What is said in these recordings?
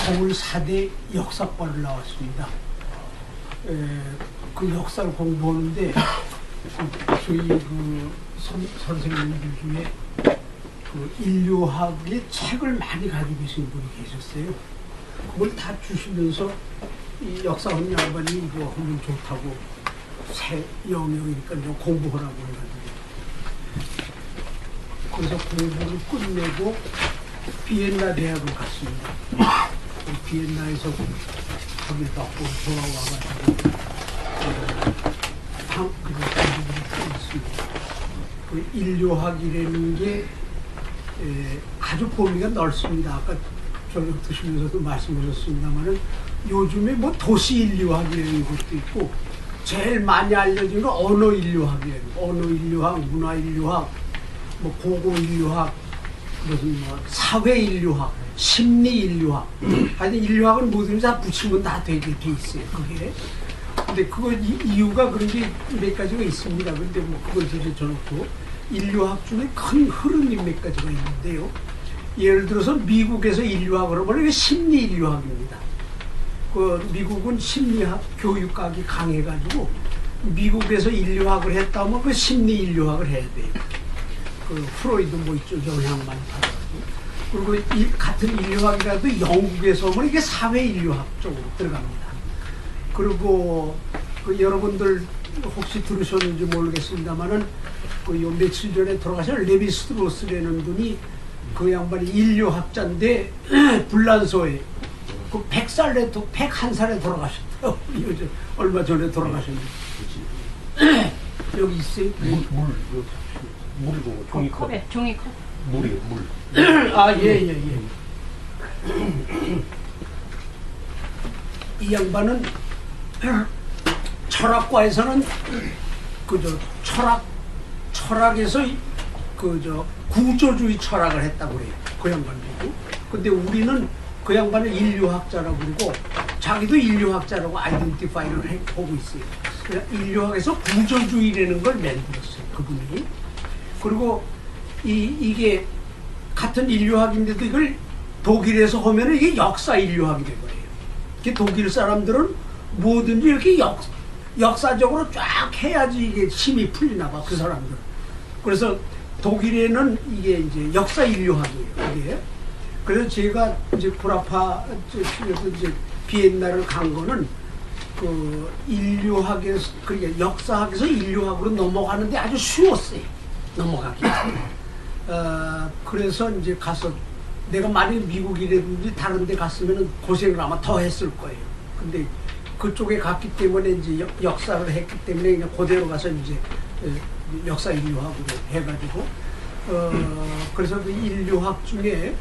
서울 4대 역사과를 나왔습니다. 그 역사를 공부하는데 저희 선생님들 중에 인류학의 책을 많이 가지고 계신 분이 계셨어요. 그걸 다 주시면서 이 역사학 양반이 이거 하면 좋다고 새 영역이니까 좀 공부하라고 해가지고 그래서 공부를 끝내고 비엔나 대학을 갔습니다. 비엔나에서 학위를 받고 돌아와가지고 공부를 했습니다. 그 인류학이라는 게 아주 범위가 넓습니다. 아까 저녁 드시면서도 말씀하셨습니다만은 요즘에 뭐 도시 인류학이라는 것도 있고 제일 많이 알려진 건 언어 인류학이에요. 언어 인류학, 문화 인류학, 뭐 고고 인류학, 무슨 뭐 사회 인류학, 심리 인류학. 하여튼 인류학은 뭐든지 다 붙이면 다 되게 돼 있어요. 그게. 근데 그거 이유가 그런 게 몇 가지가 있습니다. 근데 뭐 그걸 제쳐놓고 인류학 중에 큰 흐름이 몇 가지가 있는데요. 예를 들어서 미국에서 인류학을 하면 이게 심리 인류학입니다. 그 미국은 심리학 교육학이 강해가지고 미국에서 인류학을 했다면 그 심리 인류학을 해야 돼요. 그 프로이드 뭐 이쪽 영향 많이 받아가지고. 그리고 같은 인류학이라도 영국에서 하면 이게 사회 인류학 쪽으로 들어갑니다. 그리고 그 여러분들 혹시 들으셨는지 모르겠습니다만은 그 요 며칠 전에 돌아가신 레비 스트로스라는 분이 그 양반이 인류학자인데 불란서에 그 100살에 101살에 돌아가셨더라고요. 요즘 얼마 전에 돌아가셨는데 여기 있어요. 물이고 종이컵. 컵에 종이컵. 물이요 물. 아 예. 이 양반은 철학과에서는 그저 철학에서 그저 구조주의 철학을 했다고 그래요. 그 양반이고. 근데 우리는 그 양반을 인류학자라고 그러고 자기도 인류학자라고 아이덴티파이를 하고 있어요. 인류학에서 구조주의라는 걸 만들었어요. 그분이. 그리고 이게 같은 인류학인데도 이걸 독일에서 하면은 이게 역사 인류학이 된 거예요. 이게 독일 사람들은 뭐든지 이렇게 역사적으로 쫙 해야지 이게 힘이 풀리나 봐, 그 사람들은. 그래서 독일에는 이게 이제 역사 인류학이에요, 이게. 그래서 제가 이제 구라파 쪽에서 이제 비엔나를 간 거는 그 인류학에서, 그러니까 역사학에서 인류학으로 넘어가는데 아주 쉬웠어요. 넘어가기. 그래서 이제 가서 내가 만약 미국이라든지 다른 데 갔으면 고생을 아마 더 했을 거예요. 근데 그쪽에 갔기 때문에 이제 역사를 했기 때문에 그냥 그대로 가서 이제 역사 인류학으로 해가지고 그래서 그 인류학 중에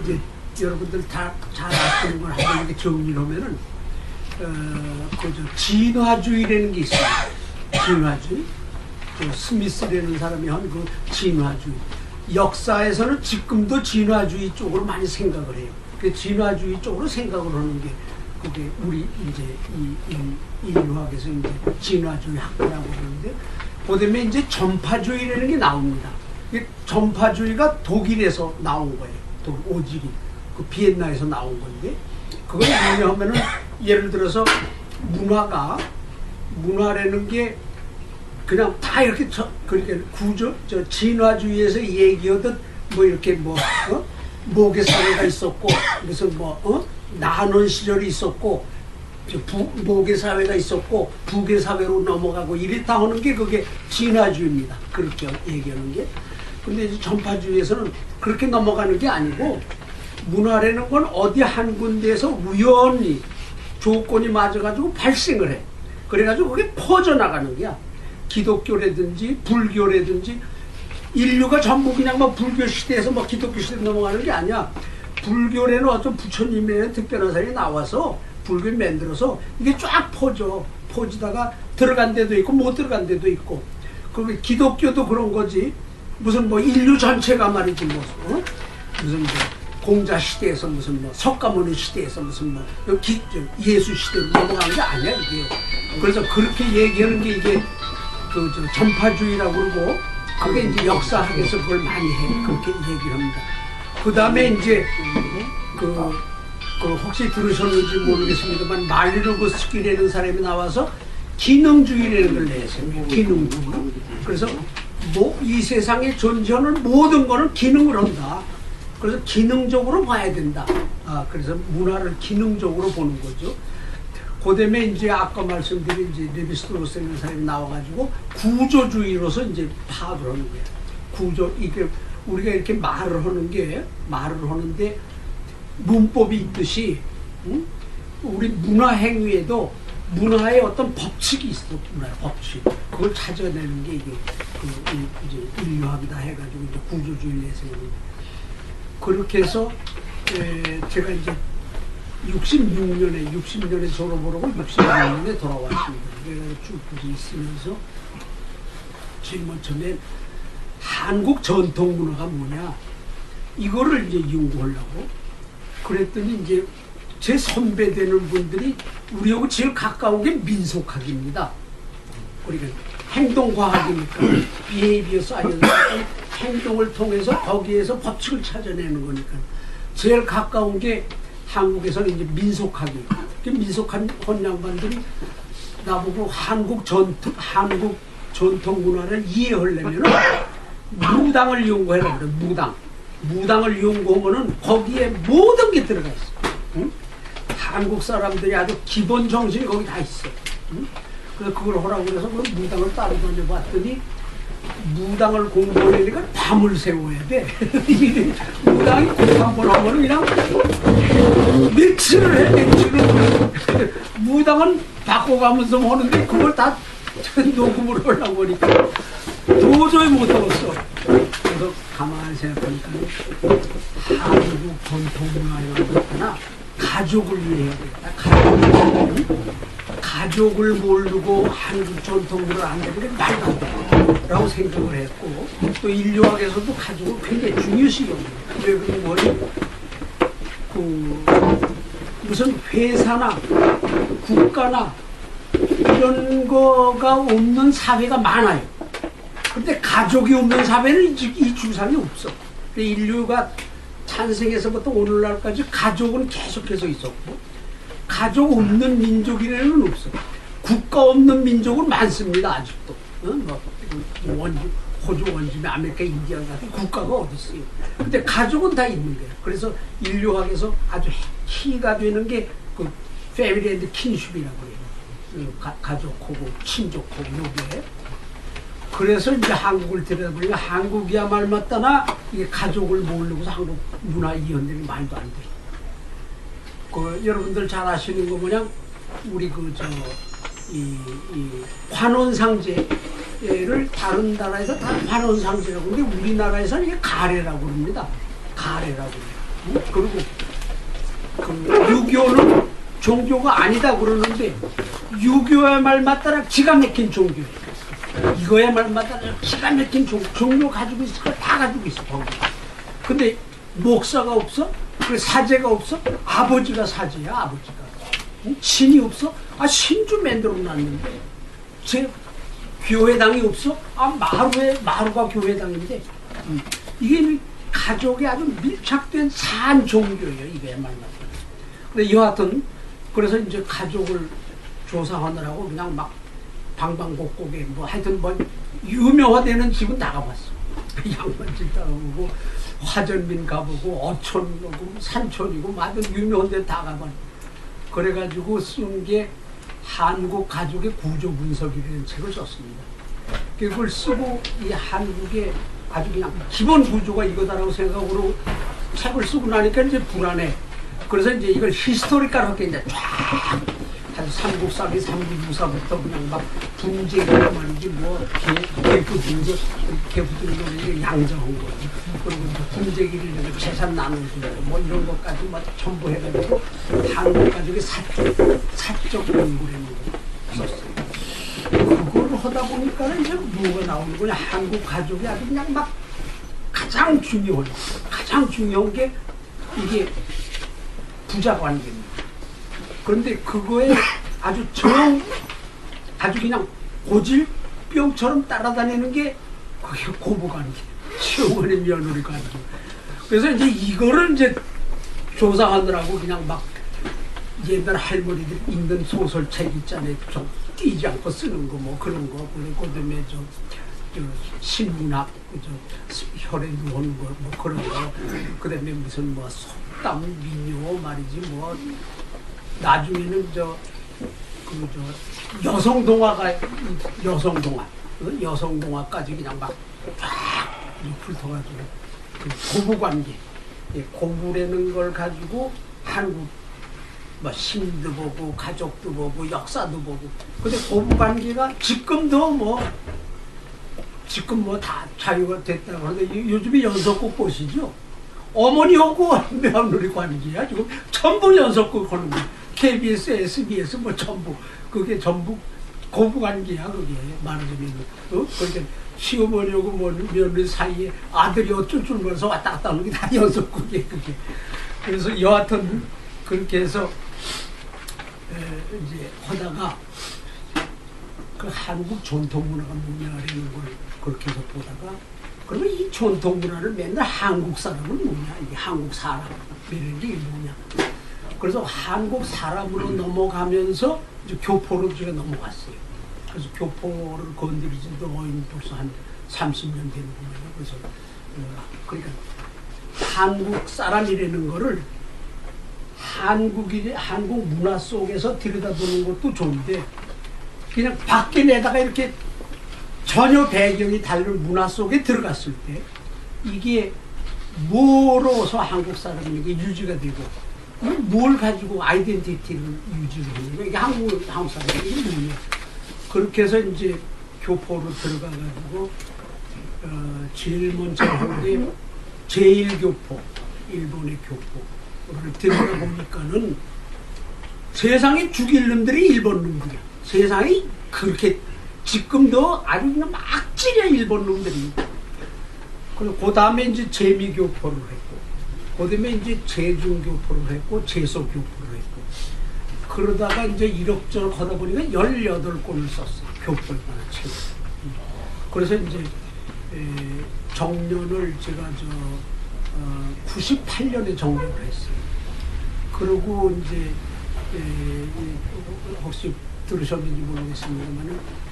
이제 여러분들 다 잘 아시는 걸 한번 이렇게 정리를 하면은 진화주의라는 게 있어요. 진화주의. 스미스라는 사람이 한 그 진화주의. 역사에서는 지금도 진화주의 쪽으로 많이 생각을 해요. 그 진화주의 쪽으로 생각을 하는 게 그게 우리 이제 이 인류학에서 이제 진화주의 학파라고 그러는데, 그다음에 이제 전파주의라는 게 나옵니다. 전파주의가 독일에서 나온 거예요. 오직이 그 비엔나에서 나온 건데, 그걸 뭐냐면은 예를 들어서 문화라는 게 그냥 다 이렇게 그렇게 진화주의에서 얘기하듯 뭐 이렇게 모계 사회가 있었고 무슨 나는 시절이 있었고 모계 사회가 있었고 부계 사회로 넘어가고 이랬다 하는 게 그게 진화주의입니다. 그렇게 얘기하는 게. 근데 이제 전파주의에서는 그렇게 넘어가는 게 아니고, 문화라는 건 어디 한 군데에서 우연히 조건이 맞아가지고 발생을 해. 그래가지고 그게 퍼져나가는 거야. 기독교라든지 불교라든지 인류가 전부 그냥 불교 시대에서 기독교 시대로 넘어가는 게 아니야. 불교라는 어떤 부처님의 특별한 사람이 나와서 불교를 만들어서 이게 쫙 퍼지다가 들어간 데도 있고 못 들어간 데도 있고. 그리고 기독교도 그런 거지. 무슨 인류 전체가 말이지 무슨 공자 시대에서 무슨 석가모니 시대에서 무슨 예수 시대로 넘어가는 게 아니야 이게. 그래서 그렇게 얘기하는 게 이게 전파주의라고 그러고, 그게 이제 역사학에서 그걸 많이 해. 그렇게 얘기를 합니다. 그 다음에 이제 그 그 혹시 들으셨는지 모르겠습니다만 말르고스키라는 사람이 나와서 기능주의라는 걸 냈어요. 기능주의. 그래서 뭐 이 세상에 존재하는 모든 거는 기능을 한다. 그래서 기능적으로 봐야 된다. 그래서 문화를 기능적으로 보는 거죠. 그다음에 이제 아까 말씀드린 이제 레비스트로스라는 사람이 나와가지고 구조주의로서 이제 파악을 하는 거예요. 구조, 이게 우리가 이렇게 말을 하는데 문법이 있듯이, 우리 문화 행위에도 문화의 어떤 법칙이 있어. 문화의 법칙. 그걸 찾아내는 게 이게 이제 인류학이다 해가지고 이제 구조주의를 해서 그렇게 해서 제가 이제 60년에 졸업을 하고 66년에 돌아왔습니다. 그래서 쭉 거기 있으면서 제일 먼 처음에 한국 전통 문화가 뭐냐 이거를 이제 연구하려고 그랬더니 이제 제 선배 되는 분들이 우리하고 제일 가까운 게 민속학입니다. 그러니까 행동과학이니까 비헤이비어 사이언스 행동을 통해서 거기에서 법칙을 찾아내는 거니까 제일 가까운 게 한국에서는 이제 민속학이에요. 민속한 양반들이 나보고 한국 전통 문화를 이해하려면 무당을 연구해라 그래. 무당을 연구하면은 거기에 모든 게 들어가 있어. 응? 한국 사람들이 아주 기본 정신이 거기 다 있어. 응? 그래서 그걸 하라고 그래서 그 무당을 따로 다녀봤더니 무당을 공부하려니까 밤을 새워야 돼. 무당이 한번 하면 그냥 며칠을 해, 며칠을. 무당은 바꿔가면서 하는데 그걸 다 녹음을 하려고 하니까 도저히 못하겠어. 그래서 가만히 생각하니까 한국 전통문화라고 하나 가족을 위해 해야 되겠다. 가족을 모르고 한국 전통문화를 안 되는 게 말도 안 돼. 라고 생각을 했고 또 인류학에서도 가족을 굉장히 중요시 여겨요. 왜 그러면 무슨 회사나 국가나 이런 거가 없는 사회가 많아요. 근데 가족이 없는 사회는 이 주상이 없어. 인류가 탄생에서부터 오늘날까지 가족은 계속해서 있었고 가족 없는 민족이라는 없어. 국가 없는 민족은 많습니다. 아직도. 호주 원주민, 아메리카, 인디아 같은 국가가 어디 있어요. 근데 가족은 다 있는 거예요. 그래서 인류학에서 아주 키가 되는 게 그 패밀리 앤드 킨십이라고 해요. 가족하고 친족하고 요게. 그래서 이제 한국을 들여다보니까 한국이야말로 맞다나 이게 가족을 모르고서 한국 문화 이현들이 말도 안 돼. 여러분들 잘 아시는 거 뭐냐? 우리 이 관원상제를 다른 나라에서 다 관원상제라고 그러는데 우리나라에서는 이게 가래라고 그럽니다. 가래라고 그래요. 그리고 유교는 종교가 아니다 그러는데 유교야말 맞다라 기가 막힌 종교예요. 이거야말 맞다라 기가 막힌 종교 가지고 있을 걸 다 가지고 있어. 거기. 근데 목사가 없어? 그래 사제가 없어? 아버지가 사제야. 아버지가. 신이 없어? 신주 만들어 놨는데 제 교회당이 없어? 마루가 교회당인데 이게 가족이 아주 밀착된 산 종교예요. 이게야말로. 근데 여하튼 그래서 이제 가족을 조사하느라고 그냥 막 방방곡곡에 하여튼 유명화되는 집은 다 가봤어. 양반집 다 가보고 화전민 가보고 어촌이고 산촌이고 많은 유명한 데 다 가봤어. 그래가지고 쓴 게 한국 가족의 구조 분석이라는 책을 썼습니다. 그걸 쓰고 이 한국의 아주 그냥 기본 구조가 이거다라고 생각으로 책을 쓰고 나니까 이제 불안해. 그래서 이제 이걸 히스토리컬하게 이제 쫙 한 삼국사기 삼국유사부터 그냥 막 분쟁이고 말이지 개부들고 양정한 거 그리고 분쟁이를 재산 나누고 이런 것까지 전부 해가지고 한국 가족의 사적 연구라는 거 썼어요. 그걸 하다 보니까 이제 뭐가 나오는 거냐. 한국 가족이 아주 그냥 막 가장 중요한 게 이게 부자 관계입니다. 그런데 그거에 아주 그냥 고질병처럼 따라다니는 게 그게 고부관계, 시어머니 며느리 관계. 그래서 이제 이거를 이제 조사하느라고 그냥 막 옛날 할머니들 읽는 소설책 있잖아요. 좀 띄지 않고 쓰는 거 뭐 그런 거. 그다음에 저 신문학, 혈에 누운 거 뭐 그런 거. 그다음에 무슨 뭐 속담 민요 말이지 뭐. 나중에는 여성 동화가 여성 동화까지 그냥 막 쫙 훑어가지고 그 고부관계, 고부라는 걸 가지고 한국 뭐 신도 보고 가족도 보고 역사도 보고. 근데 고부관계가 지금 뭐 다 자유가 됐다고 하는데 요즘에 연속극 보시죠? 어머니하고 며느리 관계야 지금 전부 연속극 하는 거야. KBS, SBS 뭐 전부 그게 전부 고부관계야 그게 말하자면. 그러니까 시어머니하고 며느리 사이에 아들이 어쩔 줄 몰라서 왔다 갔다 하는 게 다 연속극이에요 그게. 그래서 여하튼 그렇게 해서 이제 하다가 그 한국 전통문화가 뭐냐라는 걸 그렇게 해서 보다가 그러면 이 전통문화를 맨날 한국 사람은 뭐냐, 이게 한국 사람이라는 게 뭐냐. 그래서 한국 사람으로 넘어가면서 이제 교포로 제가 넘어갔어요. 그래서 교포를 건드리지도 벌써 한 30년 되는군요. 그래서 그러니까 한국 사람이라는 거를 한국 문화 속에서 들여다보는 것도 좋은데 그냥 밖에 내다가 이렇게 전혀 배경이 다른 문화 속에 들어갔을 때 이게 뭐로서 한국 사람에게 유지가 되고 뭘 가지고 아이덴티티를 유지하는 거야. 이게 한국 사람이 이게 뭐냐. 그렇게 해서 이제 교포로 들어가가지고 제일 먼저 한 게 제1교포, 일본의 교포를 들어가 보니까는 세상에 죽일 놈들이 일본 놈들이야. 세상이 그렇게 지금도 아주 그냥 막 찌려 일본 놈들이. 그리고 그 다음에 이제 재미교포를 했고, 그 다음에 이제 제중교포를 했고, 제소교포를 했고, 그러다가 이제 이럭저럭 하다 보니까 18권을 썼어요. 교포에 관한 책. 그래서 이제 정년을 제가 98년에 정년을 했어요. 그리고 이제 혹시 들으셨는지 모르겠습니다만은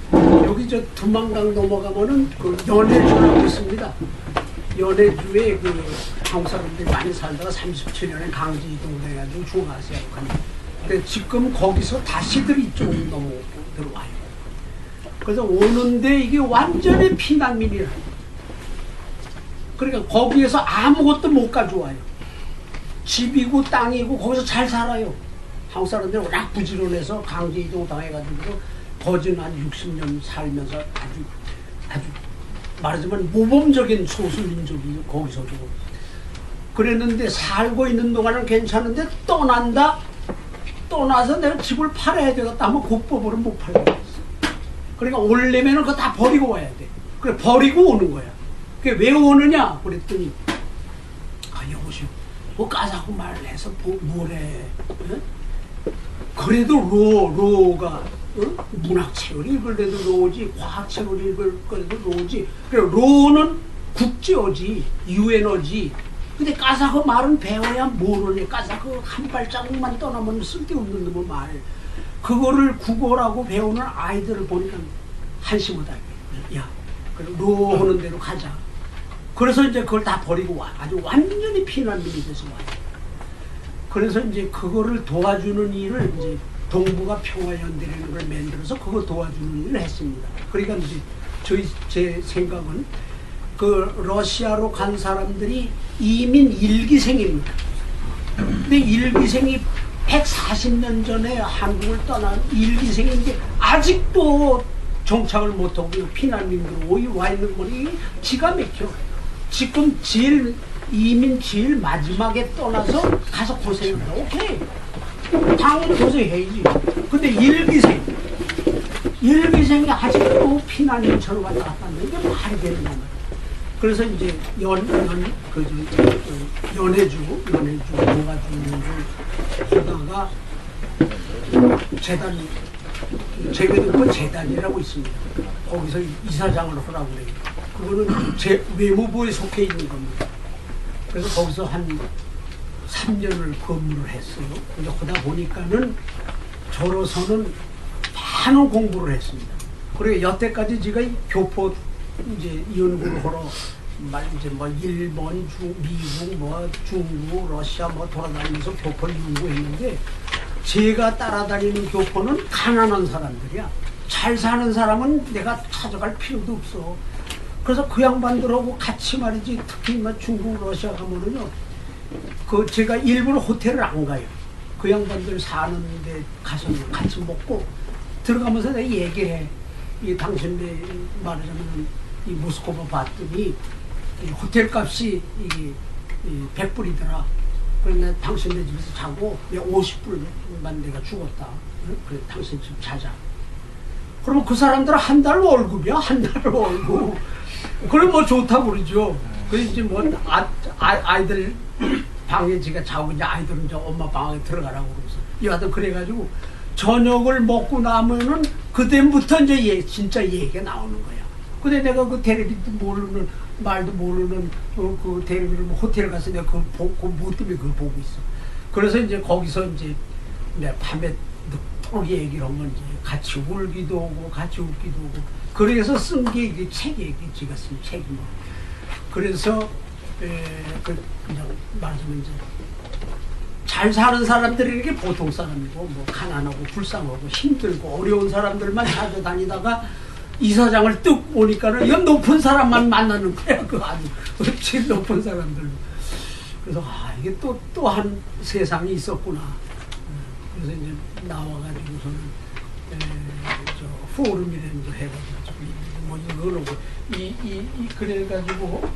여기 두만강 넘어가면은 그 연해주라고 있습니다. 연해주에 그 한국 사람들이 많이 살다가 37년에 강제 이동돼가지고 중앙아시아로 갑니다. 근데 지금 거기서 다시들 이쪽으로 넘어오고 들어와요. 그래서 오는데 이게 완전히 피난민이라. 그러니까 거기에서 아무것도 못 가져와요. 집이고 땅이고 거기서 잘 살아요. 한국 사람들이 워낙 부지런해서 강제 이동 당해가지고 거진 한 60년 살면서 아주 말하자면 모범적인 소수민족이 거기서도. 그랬는데 살고 있는 동안은 괜찮은데 떠나서 내가 집을 팔아야 되겠다 하면 국법으로 못 팔겠어. 그러니까 오려면은 그거 다 버리고 와야 돼. 그래 버리고 오는 거야. 그게 왜 오느냐 그랬더니 여보시오 뭐 까자고 말을 해서 뭐래. 그래도 로가 문학책을 읽으려도 로지, 과학책을 읽을 거라도 로지. 그래 로는 국제어지, 유엔어지. 근데 까자고 말은 배워야 모르네. 까자고 한 발자국만 떠나면 쓸데없는 놈의 말. 그거를 국어라고 배우는 아이들을 보니까 한심하다. 야, 그래 로 하는 대로 가자. 그래서 이제 그걸 다 버리고 와. 아주 완전히 피난민이 돼서 와요. 그래서 이제 그거를 도와주는 일을 이제 동북아 평화연대라는 걸 만들어서 그거 도와주는 일을 했습니다. 그러니까 이제 제 생각은 그 러시아로 간 사람들이 이민 일기생입니다. 근데 일기생이 140년 전에 한국을 떠난 일기생인데 아직도 정착을 못하고 피난민으로 와 있는 거니 기가 막혀. 지금 이민 제일 마지막에 떠나서 가서 고생을 해. 오케이. 당연히 고생해야지. 근데 일기생이 아직도 피난민처럼 왔다 갔다 하는 게 말이 되는 거야. 그래서 이제 연해주 농가주를 하다가 재배동부 재단이라고 있습니다. 거기서 이사장을 하라고 그래요. 그거는 외무부에 속해 있는 겁니다. 그래서 거기서 한 3년을 근무를 했어요. 근데 하다 보니까는 저로서는 많은 공부를 했습니다. 그리고 여태까지 제가 교포 이제 연구를 하러 이제 뭐 일본, 미국, 뭐 중국, 러시아 뭐 돌아다니면서 교포를 연구했는데 제가 따라다니는 교포는 가난한 사람들이야. 잘 사는 사람은 내가 찾아갈 필요도 없어. 그래서 그 양반들하고 같이 말이지, 특히 뭐 중국, 러시아 가면은요, 그 제가 일부러 호텔을 안 가요. 그 양반들 사는데 가서 같이 먹고 들어가면서 내가 얘기해. 이 당신네 말하자면 이 모스크바 봤더니 이 호텔 값이 이 100불이더라. 그러면 당신네 집에서 자고 내가 50불만 내가 주겠다. 그래 당신 집 자자. 그러면 그 사람들은 한 달 월급이야. 한 달 월급. 그래 뭐 좋다고 그러죠. 그 이제 뭐 아이들 방에 제가 자고 이제 아이들은 이제 엄마 방에 들어가라고 그러면서 여하튼 그래가지고 저녁을 먹고 나면은 그때부터 이제 진짜 얘기가 나오는 거야. 근데 내가 그 테레비도 모르는 말도 모르는 그 테레비를 호텔 가서 내가 그걸 보고 뭐 때문에 그걸 보고 있어. 그래서 이제 거기서 이제 내 밤에 또 얘기를 하면 이제 같이 울기도 하고 같이 웃기도 하고 그래서 쓴 게 이게 책이에요. 제가 쓴 책이 뭐. 그래서 그냥 말하자면 이제 잘 사는 사람들이 이게 보통 사람이고 뭐 가난하고 불쌍하고 힘들고 어려운 사람들만 찾아다니다가 이사장을 뚝 오니까는 이 높은 사람만 만나는 거야. 그 아주 제일 높은 사람들. 그래서 이게 또 한 세상이 있었구나. 그래서 이제 나와가지고서는 저 포럼이라는 거 해가지고 뭐 이걸 하고 그래가지고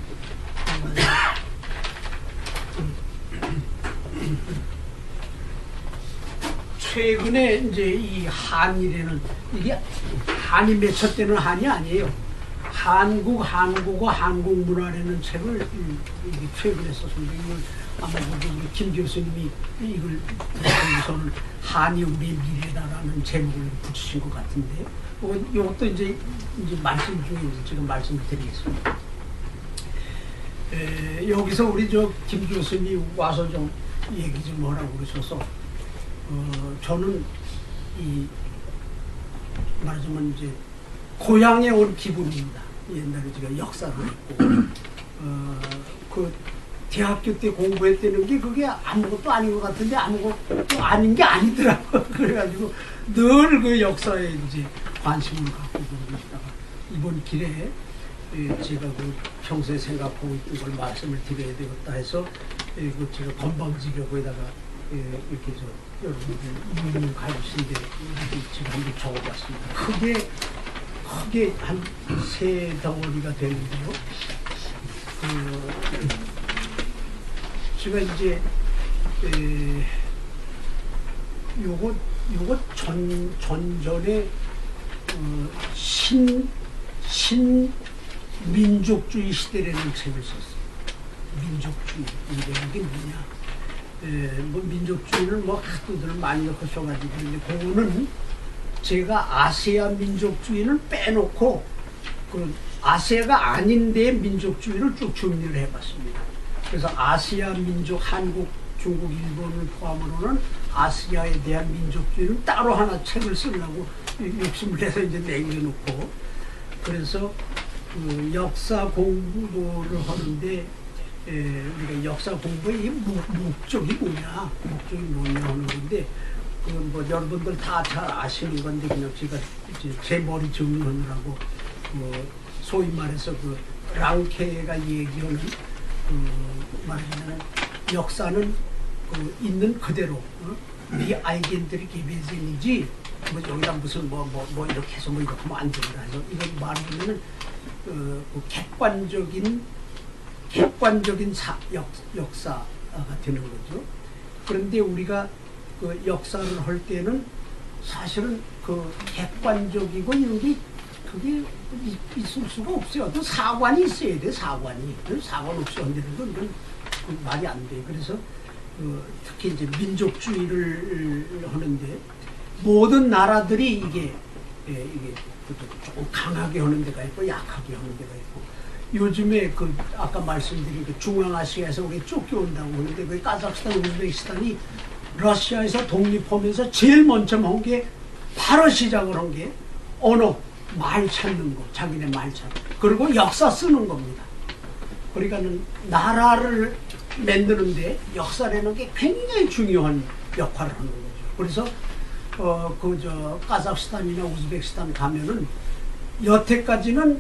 최근에 이제 이 한이라는 이게 한이 맺혔다는 한이 아니에요. 한국, 한국어, 한국 문화라는 책을 이게 최근에 썼습니다. 이걸 아마 우리 김 교수님이 이걸 붙여서는 한이 우리의 미래다라는 제목을 붙이신 것 같은데, 이것도 이제 말씀 중에 지금 말씀을 드리겠습니다. 여기서 우리 저 김 교수님이 와서 좀 얘기 좀 하라고 그러셔서 저는 이 말하자면 이제 고향에 온 기분입니다. 옛날에 제가 역사를 했고 그 대학교 때 공부했다는 게 그게 아무것도 아닌 것 같은데 아무것도 아닌 게 아니더라고. 그래가지고 늘 그 역사에 이제 관심을 갖고 그러고 있다가 이번 길에 제가 그 평소에 생각하고 있던 걸 말씀을 드려야 되겠다 해서 그 제가 건방지려고에다가 이렇게 저 여러분들 이름을 가르치는데 지금 한번 적어봤습니다. 크게 한 3덩어리가 되는데요. 제가 이제 요거 전전에 신민족주의 시대라는 책을 썼어요. 민족주의 이게 뭐냐? 뭐 민족주의는 뭐 학도들 많이 하셔가지고 근데 그거는 제가 아시아 민족주의는 빼놓고 그 아시아가 아닌데 민족주의를 쭉 정리를 해봤습니다. 그래서 아시아 민족, 한국, 중국, 일본을 포함으로는 아시아에 대한 민족주의는 따로 하나 책을 쓰려고 욕심을 내서 이제 남겨놓고 그래서 그 역사 공부를 하는데 우리가 역사 공부의 목적이 뭐냐 하는 건데 그건 뭐 여러분들 다 잘 아시는 건데 그냥 제가 이제 제 머리 정리하느라고 소위 말해서 그 랑케가 얘기하는 말하자면 역사는 있는 그대로 네 아이겐들이 개별생이지 뭐 여기다 무슨 뭐 이렇게 해서 뭐 이렇게 하면 안 된다 해서 이건 말하면은 그 객관적인 역사가 되는 거죠. 그런데 우리가 그 역사를 할 때는 사실은 그 객관적이고 이런 게 그게 있을 수가 없어요. 또 사관이 있어야 돼. 사관 없이 한다는 건 이건 말이 안 돼. 그래서 특히 이제 민족주의를 하는데 모든 나라들이 이게 조금 강하게 하는 데가 있고 약하게 하는 데가 있고 요즘에 그 아까 말씀드린 그 중앙아시아에서 우리 쫓겨온다고 하는데 그 카자흐스탄, 우즈베키스탄이 러시아에서 독립하면서 제일 먼저 한 게 바로 시작을 한 게 언어, 말 찾는 거, 자기네 말 찾는 거. 그리고 역사 쓰는 겁니다. 그러니까는 나라를 만드는데 역사라는 게 굉장히 중요한 역할을 하는 거죠. 그래서 카자흐스탄이나 우즈베키스탄 가면은 여태까지는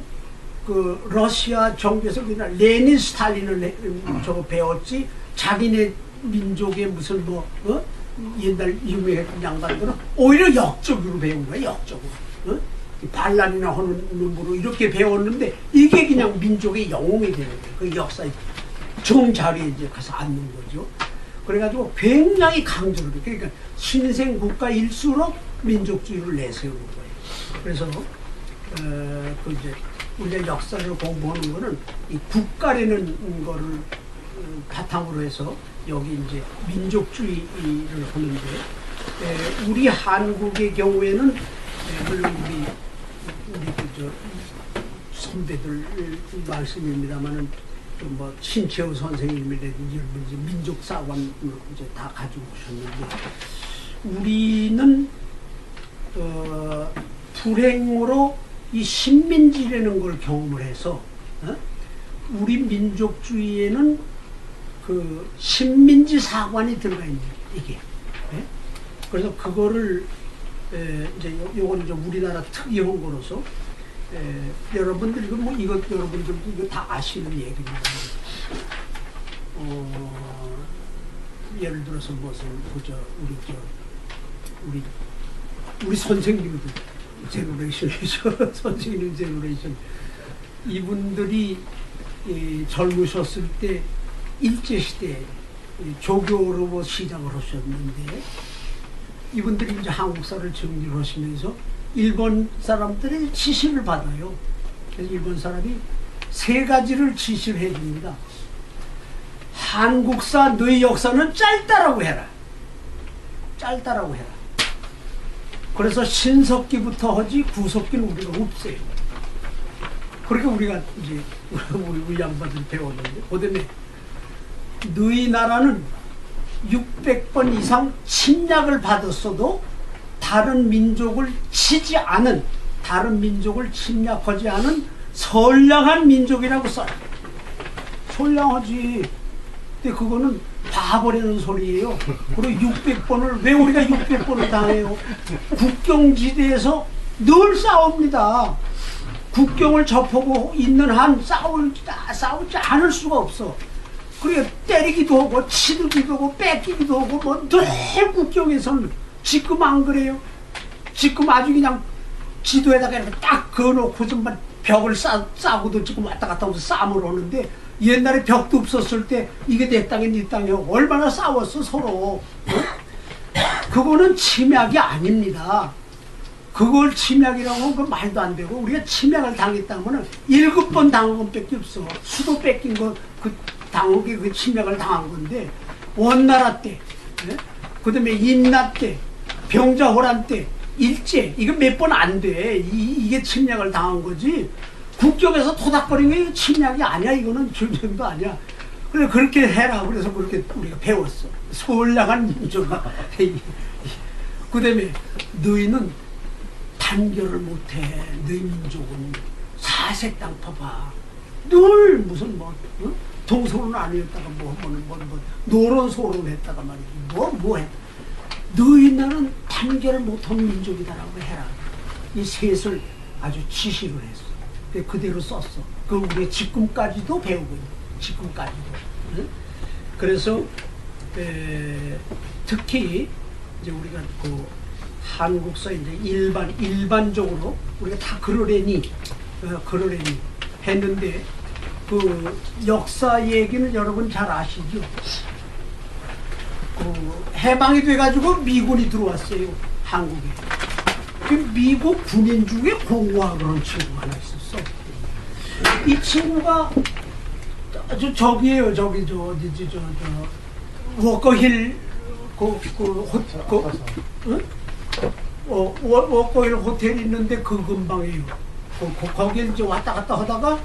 그 러시아 정부에서 그냥 레닌 스탈린을 저거 배웠지 자기네 민족의 무슨 옛날 유명했던 양반들은 오히려 역적으로 배운 거야. 역적으로 반란이나 하는 놈으로 이렇게 배웠는데 이게 그냥 민족의 영웅이 되는 거예요. 그 역사의 정자리에 이제 가서 앉는 거죠. 그래가지고 굉장히 강조를 해요. 그러니까 신생 국가일수록 민족주의를 내세우는 거예요. 그래서 그 이제 우리가 역사를 공부하는 거는 이 국가라는 거를 바탕으로 해서 여기 이제 민족주의를 하는데 우리 한국의 경우에는 물론 우리 그 선배들 말씀입니다만은 뭐 신채호 선생님이라든지 민족사관을 이제 다 가지고 오셨는데 우리는 불행으로 이 식민지라는 걸 경험을 해서 우리 민족주의에는 그 식민지 사관이 들어가 있는 이게. 그래서 그거를 이제 요건 이제 우리나라 특이한 거로서 여러분들 이거 여러분들도 이거 다 아시는 얘기입니다. 예를 들어서 무슨 그저 우리 선생님들 제너레이션이죠. 선생님 제너레이션 이분들이 젊으셨을 때 일제시대 조교로 시작을 하셨는데 이분들이 이제 한국사를 정리하시면서 일본 사람들의 지시를 받아요. 그래서 일본 사람이 세 가지를 지시를 해줍니다. 한국사, 너희 역사는 짧다라고 해라. 짧다라고 해라. 그래서 신석기부터 하지 구석기는 우리가 없어요. 그렇게 우리가 이제 우리 양반들 배웠는데 그다음에 너희 나라는 600번 이상 침략을 받았어도 다른 민족을 치지 않은 다른 민족을 침략하지 않은 선량한 민족이라고 써요. 선량하지. 근데 그거는 바보라는 소리예요. 그리고 600번을 왜 우리가 600번을 당해요? 국경지대에서 늘 싸웁니다. 국경을 접하고 있는 한 싸우지 않을 수가 없어. 그러니까 때리기도 하고 치르기도 하고 뺏기기도 하고 뭐 늘 국경에서는 지금 안 그래요? 지금 아주 그냥 지도에다가 이렇게 딱 그어놓고서 벽을 싸고도 지금 왔다 갔다 하면서 싸움을 하는데 옛날에 벽도 없었을 때 이게 내 땅에 네 땅에 얼마나 싸웠어 서로. 그거는 침략이 아닙니다. 그걸 침략이라고 하면 그 말도 안 되고 우리가 침략을 당했다면 7번 당한 것밖에 없어. 수도 뺏긴 거 그 당한 게 그 침략을 당한 건데 원나라 때, 그 다음에 임나 때, 병자호란 때, 일제 이거 몇 번 안 돼. 이게 침략을 당한 거지. 국경에서 토닥거리는 게 침략이 아니야. 이거는 전쟁도 아니야. 그래 그렇게 해라. 그래서 그렇게 우리가 배웠어. 선량한 민족. 그 다음에 너희는 단결을 못해. 너희 민족은 사색당파봐. 늘 무슨 동서는 아니었다가 노론소론 했다가 말이지. 뭐 해. 너희 나라는 단결을 못하는 민족이다라고 해라. 이 셋을 아주 지시를 했어. 그대로 썼어. 그 우리 지금까지도 배우고 있는. 지금까지도. 그래서 특히 이제 우리가 그 한국사 이제 일반적으로 우리가 다 그러려니 했는데 그 역사 얘기는 여러분 잘 아시죠? 그 해방이 돼가지고 미군이 들어왔어요. 한국에. 그 미국 군인 중에 공화 그런 친구가 하나 있었어. 이 친구가 저기에요. 저기 어디지 워커힐 워커힐 호텔 있는데 그 근방이에요. 거기 이제 왔다 갔다 하다가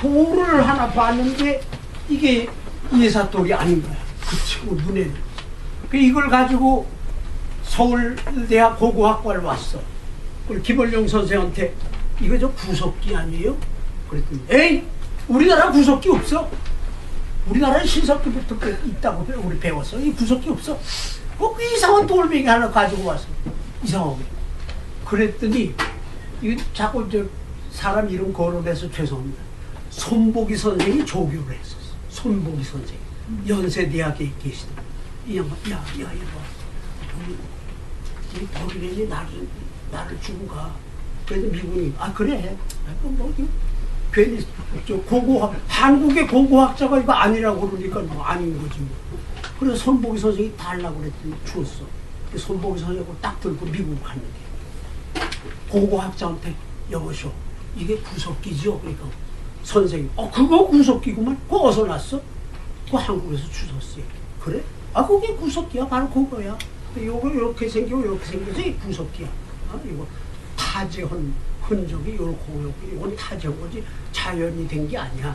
돌을 하나 봤는데 이게 예사돌이 아닌 거야. 그 친구 눈에는. 이걸 가지고 서울대학 고고학과를 왔어. 김원룡 선생한테 이거 저 구석기 아니에요? 그랬더니 에이 우리나라 구석기 없어. 우리나라에 신석기부터 있다고 우리 배웠어. 이 구석기 없어. 그 이상한 돌멩이 하나 가지고 왔어. 이상하게. 그랬더니 이거 자꾸 저 사람 이름 거론해서 죄송합니다. 손보기 선생이 조교를 했었어. 손보기 선생. 연세대학에 계시던 이 양반 야 이리 와. 이 버리레니 나를 주고 가. 그래서 미군이 그래. 뭐 괜히 저 한국의 고고학자가 이거 아니라고 그러니까 뭐 아닌 거지 뭐. 그래서 손보기 선생이 달라고 그랬더니 주었어. 손보기 선생하고 딱 들고 미국 갔는데 고고학자한테 여보시오 이게 구석기지요? 그러니까 선생님 그거 구석기구만. 그거 어디서 났어? 그거 한국에서 주웠어요. 그래? 그게 구석기야. 바로 그거야. 요거 이렇게 생기고 이렇게 생겨서 이 구석기야. 이거 타재한 흔적이 요렇고 이건 타재한 거지 자연이 된 게 아니야.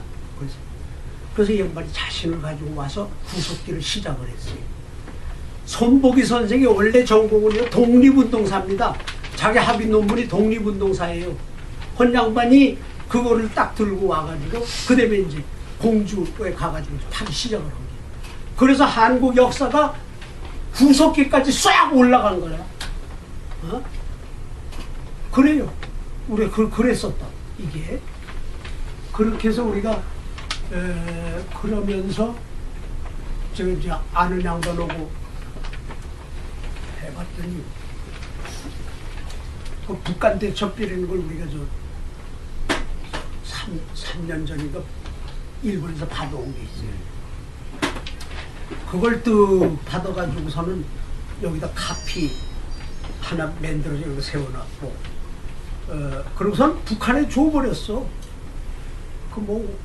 그래서 이 양반이 자신을 가지고 와서 구석기를 시작을 했어요. 손보기 선생이 원래 전공은 독립운동사입니다. 자기 합의 논문이 독립운동사예요. 헌 양반이 그거를 딱 들고 와가지고 그다음에 이제 공주에 가가지고 타기 시작을 한 거예요. 그래서 한국 역사가 구석기까지 싹 올라간 거야. 그래요. 우리가 그랬었다. 이게 그렇게 해서 우리가 그러면서 저 이제 아는 양반하고 해봤더니 그 북한 대첩비라는 걸 우리가 저 3년 전인가 일본에서 받아온 게 있어요. 그걸 또 받아가지고서는 여기다 카피 하나 만들어서 여기 세워놨고, 그러고선 북한에 줘버렸어. 뭐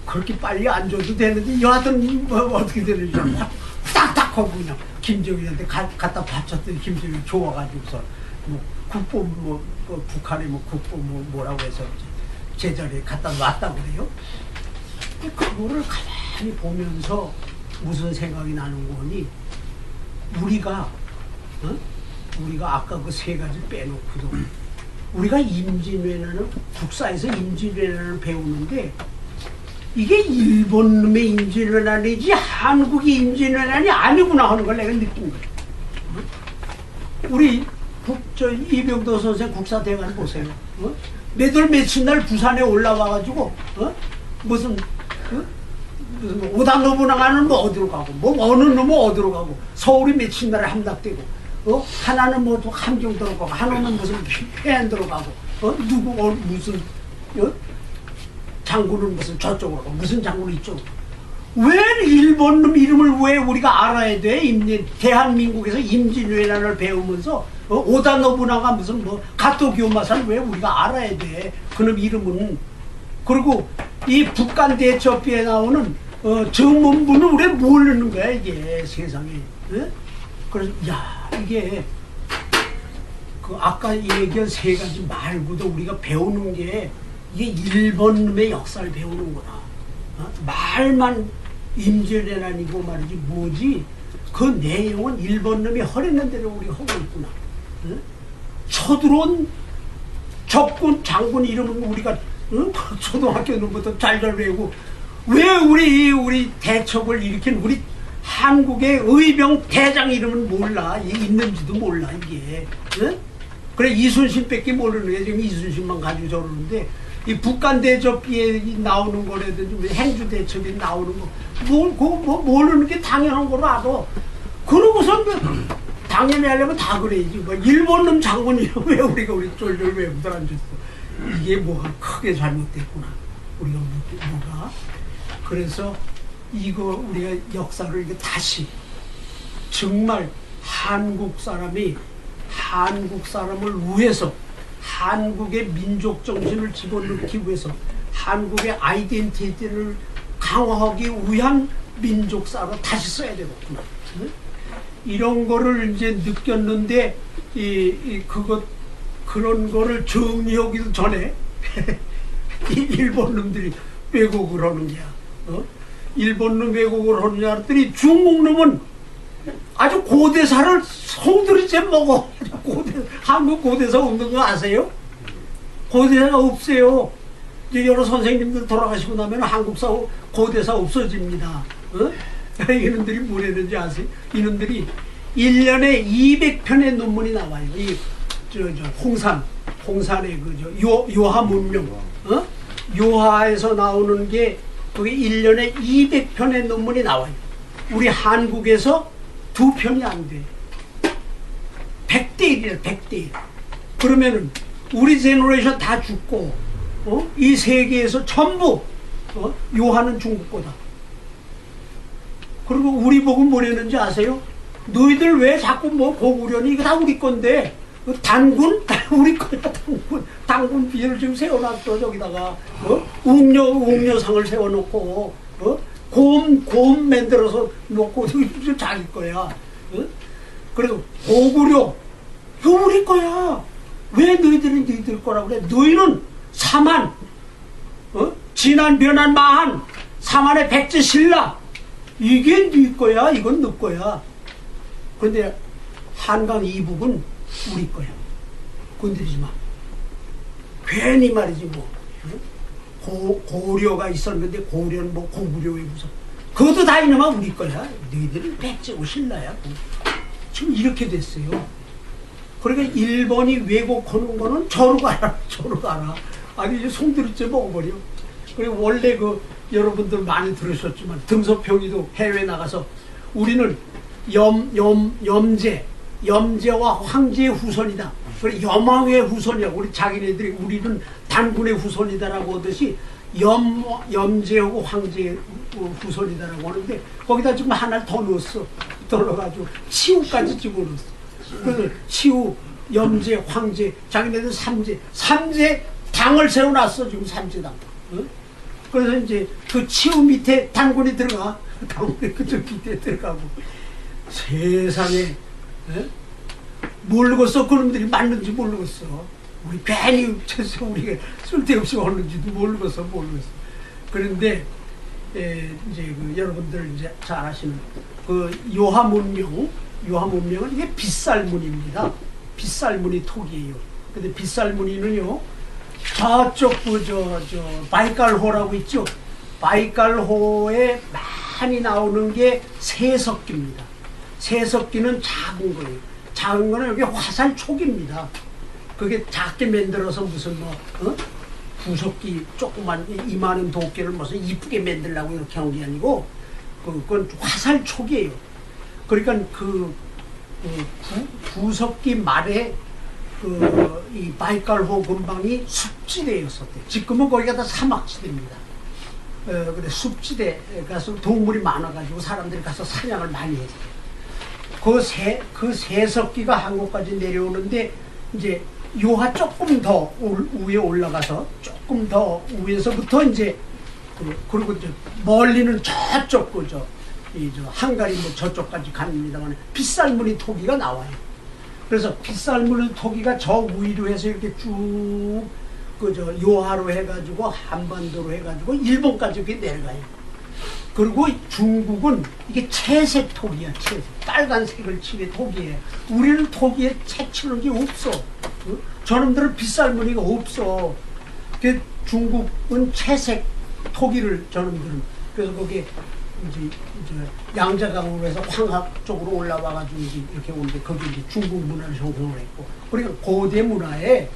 그렇게 빨리 안 줘도 되는데 여하튼 뭐 어떻게 되는지 후딱딱 하고 그냥 김정일한테 갖다 바쳤더니 김정일 좋아가지고서 뭐 국보 뭐 북한에 뭐 국보 뭐라고 해서 제자리에 갖다 놨다고 그래요. 그거를 가만히 보면서 무슨 생각이 나는 거니 우리가 아까 그 세 가지 빼놓고도 우리가 임진왜란을 국사에서 임진왜란을 배우는데 이게 일본 놈의 임진왜란이지 한국의 임진왜란이 아니구나 하는 걸 내가 느낀 거예요. 우리 이병도 선생 국사대관 보세요. 몇월 며칠 날 부산에 올라와가지고 무슨 오다 노부나가는 뭐 어디로 가고 뭐 어느 놈은 어디로 가고 서울이 며칠 날에 함락되고 하나는 뭐 또 함경 들어가고 하나는 무슨 해안 들어가고 누구 무슨 장군은 무슨 저쪽으로 가고 무슨 장군은 이쪽으로. 왜 일본 놈 이름을 왜 우리가 알아야 돼? 대한민국에서 임진왜란을 배우면서 오다 노부나가 무슨 뭐 가토기요마사를 왜 우리가 알아야 돼? 그놈 이름은. 그리고 이 북한 대첩비에 나오는 정문부는 우리 모르는 거야 이게 세상에. 그래서 야 이게 그 아까 얘기한 세 가지 말고도 우리가 배우는 게 이게 일본 놈의 역사를 배우는구나. 말만 임진왜란이고 말이지 뭐지 그 내용은 일본 놈이 허리는 대로 우리가 하고 있구나. 쳐들어온 적군 장군 이름은 우리가 초등학교 놈부터 잘잘 외우고 왜 우리 대첩을 일으킨 우리 한국의 의병 대장 이름은 몰라. 있는지도 몰라 이게. 그래 이순신밖에 모르는 게 지금 이순신만 가지고 저러는데 이 북한 대첩비에 나오는 거라든지 행주 대첩에 나오는 거 모르는 게 당연한 거로 알아. 그러고선 당연히 하려면 다 그래야지. 뭐 일본 놈 장군 이름 왜 우리가 우리 쫄쫄 외우들 앉았어. 이게 뭐가 크게 잘못됐구나. 우리가 뭐가. 그래서 이거 우리가 역사를 이거 다시 정말 한국 사람이 한국 사람을 위해서 한국의 민족 정신을 집어넣기 위해서 한국의 아이덴티티를 강화하기 위한 민족사로 다시 써야 되겠구나. 이런 거를 이제 느꼈는데 그런 거를 정리하기도 전에 이 일본 놈들이 왜곡을 하는 거야. 일본 놈 왜곡을 하느냐 했더니 중국 놈은 아주 고대사를 송두리째 먹어. 한국 고대사 없는 거 아세요? 고대사가 없어요. 이제 여러 선생님들 돌아가시고 나면 한국사 고대사 없어집니다. 이놈들이 뭐랬는지 아세요? 이놈들이 1년에 200편의 논문이 나와요. 홍산의 요하 문명. 요하에서 나오는 게 그게 1년에 200편의 논문이 나와요. 우리 한국에서 2편이 안 돼. 100대 1이야, 100대 1. 그러면은 우리 제너레이션 다 죽고, 이 세계에서 전부, 요하는 중국 거다. 그리고 우리 보고 뭐랬는지 아세요? 너희들 왜 자꾸 뭐 고구려니? 이거 다 우리 건데. 단군? 다 우리 거야, 단군. 단군 비를 지금 세워놨어, 저기다가. 웅녀상을 세워놓고, 곰 만들어서 놓고, 자기 거야. 그래도 고구려, 이거 우리 거야. 왜 너희들은 너희들 거라고 그래? 너희는 사만, 진한, 변한, 마한, 사만의 백제, 신라. 이게 네 거야, 이건 너 거야. 그런데 한강 이북은 우리 거야. 건드리지 마. 괜히 말이지 뭐. 고려가 있었는데 고려는 뭐 고구려에 무슨. 그것도 다 이놈아 우리 거야. 너희들은 백제고 신라야. 지금 이렇게 됐어요. 그러니까 일본이 왜곡하는 거는 저로 가라. 저로 가라. 아니 이제 송두리째 먹어버려. 그리고 원래 여러분들 많이 들으셨지만 등소평이도 해외 나가서 우리는 염제와 황제의 후손이다. 그래 염왕의 후손이야. 우리 자기네들이 우리는 단군의 후손이다라고 하듯이 염제하고 황제의 후손이다라고 하는데 거기다 지금 하나를 더 넣었어. 더 넣어가지고 치우까지 집어넣었어. 그래서 치우, 염제, 황제, 자기네들 삼제 당을 세워놨어. 지금 삼제당. 그래서 이제 그 치우 밑에 단군이 들어가. 단군이 그쪽 밑에 들어가고. 세상에 모르겠어. 그놈들이 맞는지 모르겠어. 우리 괜히 우리가 쓸데없이 하는지도 모르겠어. 그런데 이제 여러분들 이제 잘 아시는 요하문명은 이게 빗살무늬입니다. 빗살무늬 톡이에요. 근데 빗살무늬는요 저쪽 바이칼호라고 있죠. 바이칼호에 많이 나오는 게 세석기입니다. 세석기는 작은 거예요. 작은 거는 여기 화살촉입니다. 그게 작게 만들어서 무슨 부석기 조그만 이만한 도끼를 무슨 이쁘게 만들려고 이렇게 한 게 아니고 그건 화살촉이에요. 그러니까 부석기 말에 이 바이칼호 근방이 숲지대였었대요. 지금은 거기가 다 사막지대입니다. 근데 숲지대 가서 동물이 많아가지고 사람들이 가서 사냥을 많이 했어요. 그 세석기가 한국까지 내려오는데 이제 요하 조금 더 위에 올라가서 조금 더 위에서부터 이제 그리고 이제 멀리는 저쪽 한가리 뭐 저쪽까지 갑니다만 빗살무늬 토기가 나와요. 그래서 빗살무늬 토기가 저 위로 해서 이렇게 쭉 요하로 해가지고 한반도로 해가지고 일본까지 이렇게 내려가요. 그리고 중국은 이게 채색 토기야. 채색. 빨간색을 칠해 토기에. 우리는 토기에 채 치는 게 없어. 저놈들은 빗살무늬가 없어. 중국은 채색 토기를 저놈들은. 그래서 거기에 이제 양자강으로 해서 황학 쪽으로 올라와가지고 이렇게 오는데 거기 이제 중국 문화를 형성을 했고. 그러니까 고대 문화에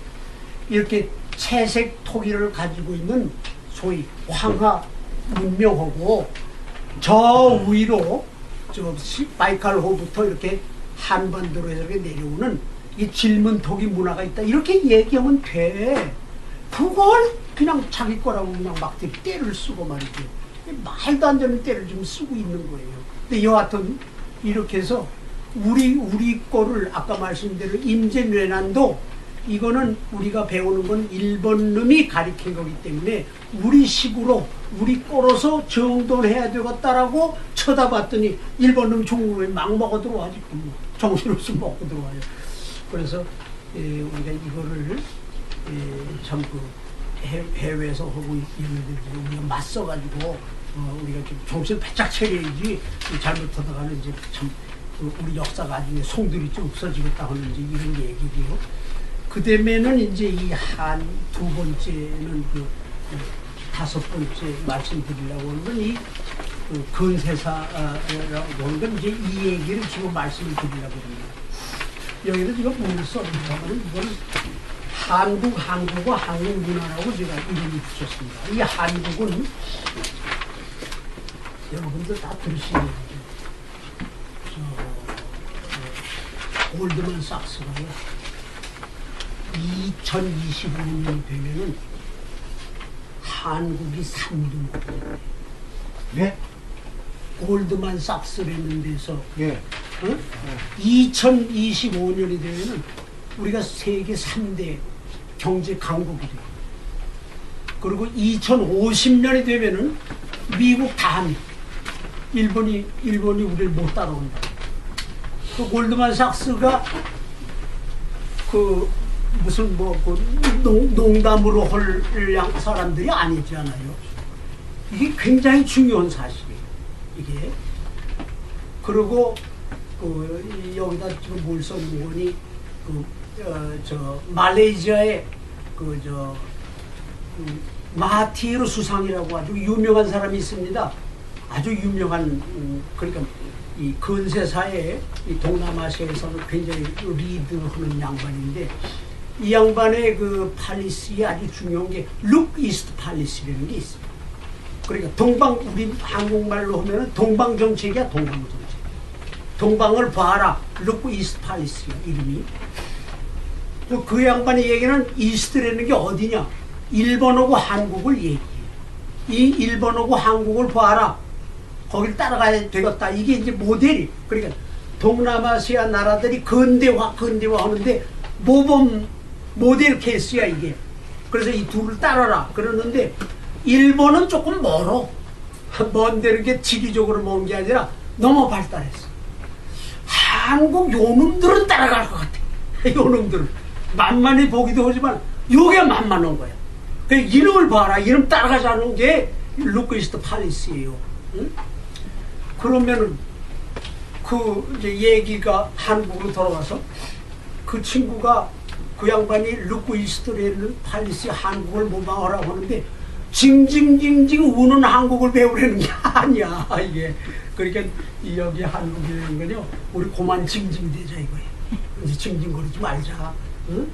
이렇게 채색 토기를 가지고 있는 소위 황하 문명하고 저 위로 바이칼호부터 이렇게 한반도로 해서 이렇게 내려오는 이 질문토기 문화가 있다. 이렇게 얘기하면 돼. 그걸 그냥 자기 거라고 그냥 막 때를 쓰고 말이지. 말도 안 되는 때를 좀 쓰고 있는 거예요. 근데 여하튼 이렇게 해서 우리 거를 아까 말씀대로 임진왜란도 이거는 우리가 배우는 건 일본 놈이 가리킨 거기 때문에 우리식으로 우리 거로서 정돈해야 되겠다라고 쳐다봤더니 일본 놈 중국에 막 먹어 들어와지. 정신없이 먹고 들어와요. 그래서 우리가 이거를 참 해외에서 하고 있는데 우리가 맞서가지고 우리가 좀 정신 바짝 차려야지 잘못하다가는 이제 참 우리 역사가 나중에 송두리 좀 없어지겠다 하는 이제 이런 얘기고요. 그 다음에는 이제 이 한 두 번째는 다섯 번째 말씀드리려고 하는 건 이 근세사라고 하는 건 이제 이 얘기를 지금 말씀을 드리려고 합니다. 여기는 지금 뭘 써있냐면 이건 한국어, 한국문화라고 제가 이름을 붙였습니다. 이 한국은 여러분들 다 들으시는 골드만 삭스가요 2025년이 되면은 한국이 3등국이에요. 네? 골드만 삭스라는 데서 예. 2025년이 되면은 우리가 세계 3대 경제 강국이 돼요. 그리고 2050년이 되면은 미국 다음 일본이 우리를 못 따라온다. 그 골드만 삭스가 그 무슨 농담으로 할 사람들이 아니잖아요. 이게 굉장히 중요한 사실이에요. 이게 그리고 여기다 지금 뭘 써놓은 거니 말레이시아의 마하티르 수상이라고 아주 유명한 사람이 있습니다. 아주 유명한 그러니까 이 근세사의 이 동남아시아에서는 굉장히 리드하는 양반인데 이 양반의 그 팔리시에 아주 중요한 게 Look East 팔리시라는 게 있습니다. 그러니까 우리 한국말로 하면은 동방 정책이야. 동방 정책. 동방을 봐라. Look East 팔리시야 이름이. 그 양반의 얘기는 이스트라는 게 어디냐? 일본하고 한국을 얘기해. 이 일본하고 한국을 봐라. 거길 따라가야 되겠다. 이게 이제 모델이. 그러니까 동남아시아 나라들이 근대화 하는데 모범 모델 케이스야 이게. 그래서 이 둘을 따라라 그러는데 일본은 조금 멀어. 먼데 이렇게 지리적으로 먼 게 아니라 너무 발달했어. 한국 요놈들은 따라갈 것 같아. 요놈들은 만만히 보기도 하지만 요게 만만한 거야. 그 이름을 봐라. 이름 따라가자는 게 루크이스트 팔리스예요. 응? 그러면은 이제 얘기가 한국으로 돌아가서 그 친구가 그 양반이 루크이스트라는 팔리스 한국을 모방하라고 하는데 징징징징 우는 한국을 배우려는 게 아니야 이게. 그러니까 여기 한국이라는 건요 우리 고만 징징대자 이거예요. 이제 징징거리지 말자. 응?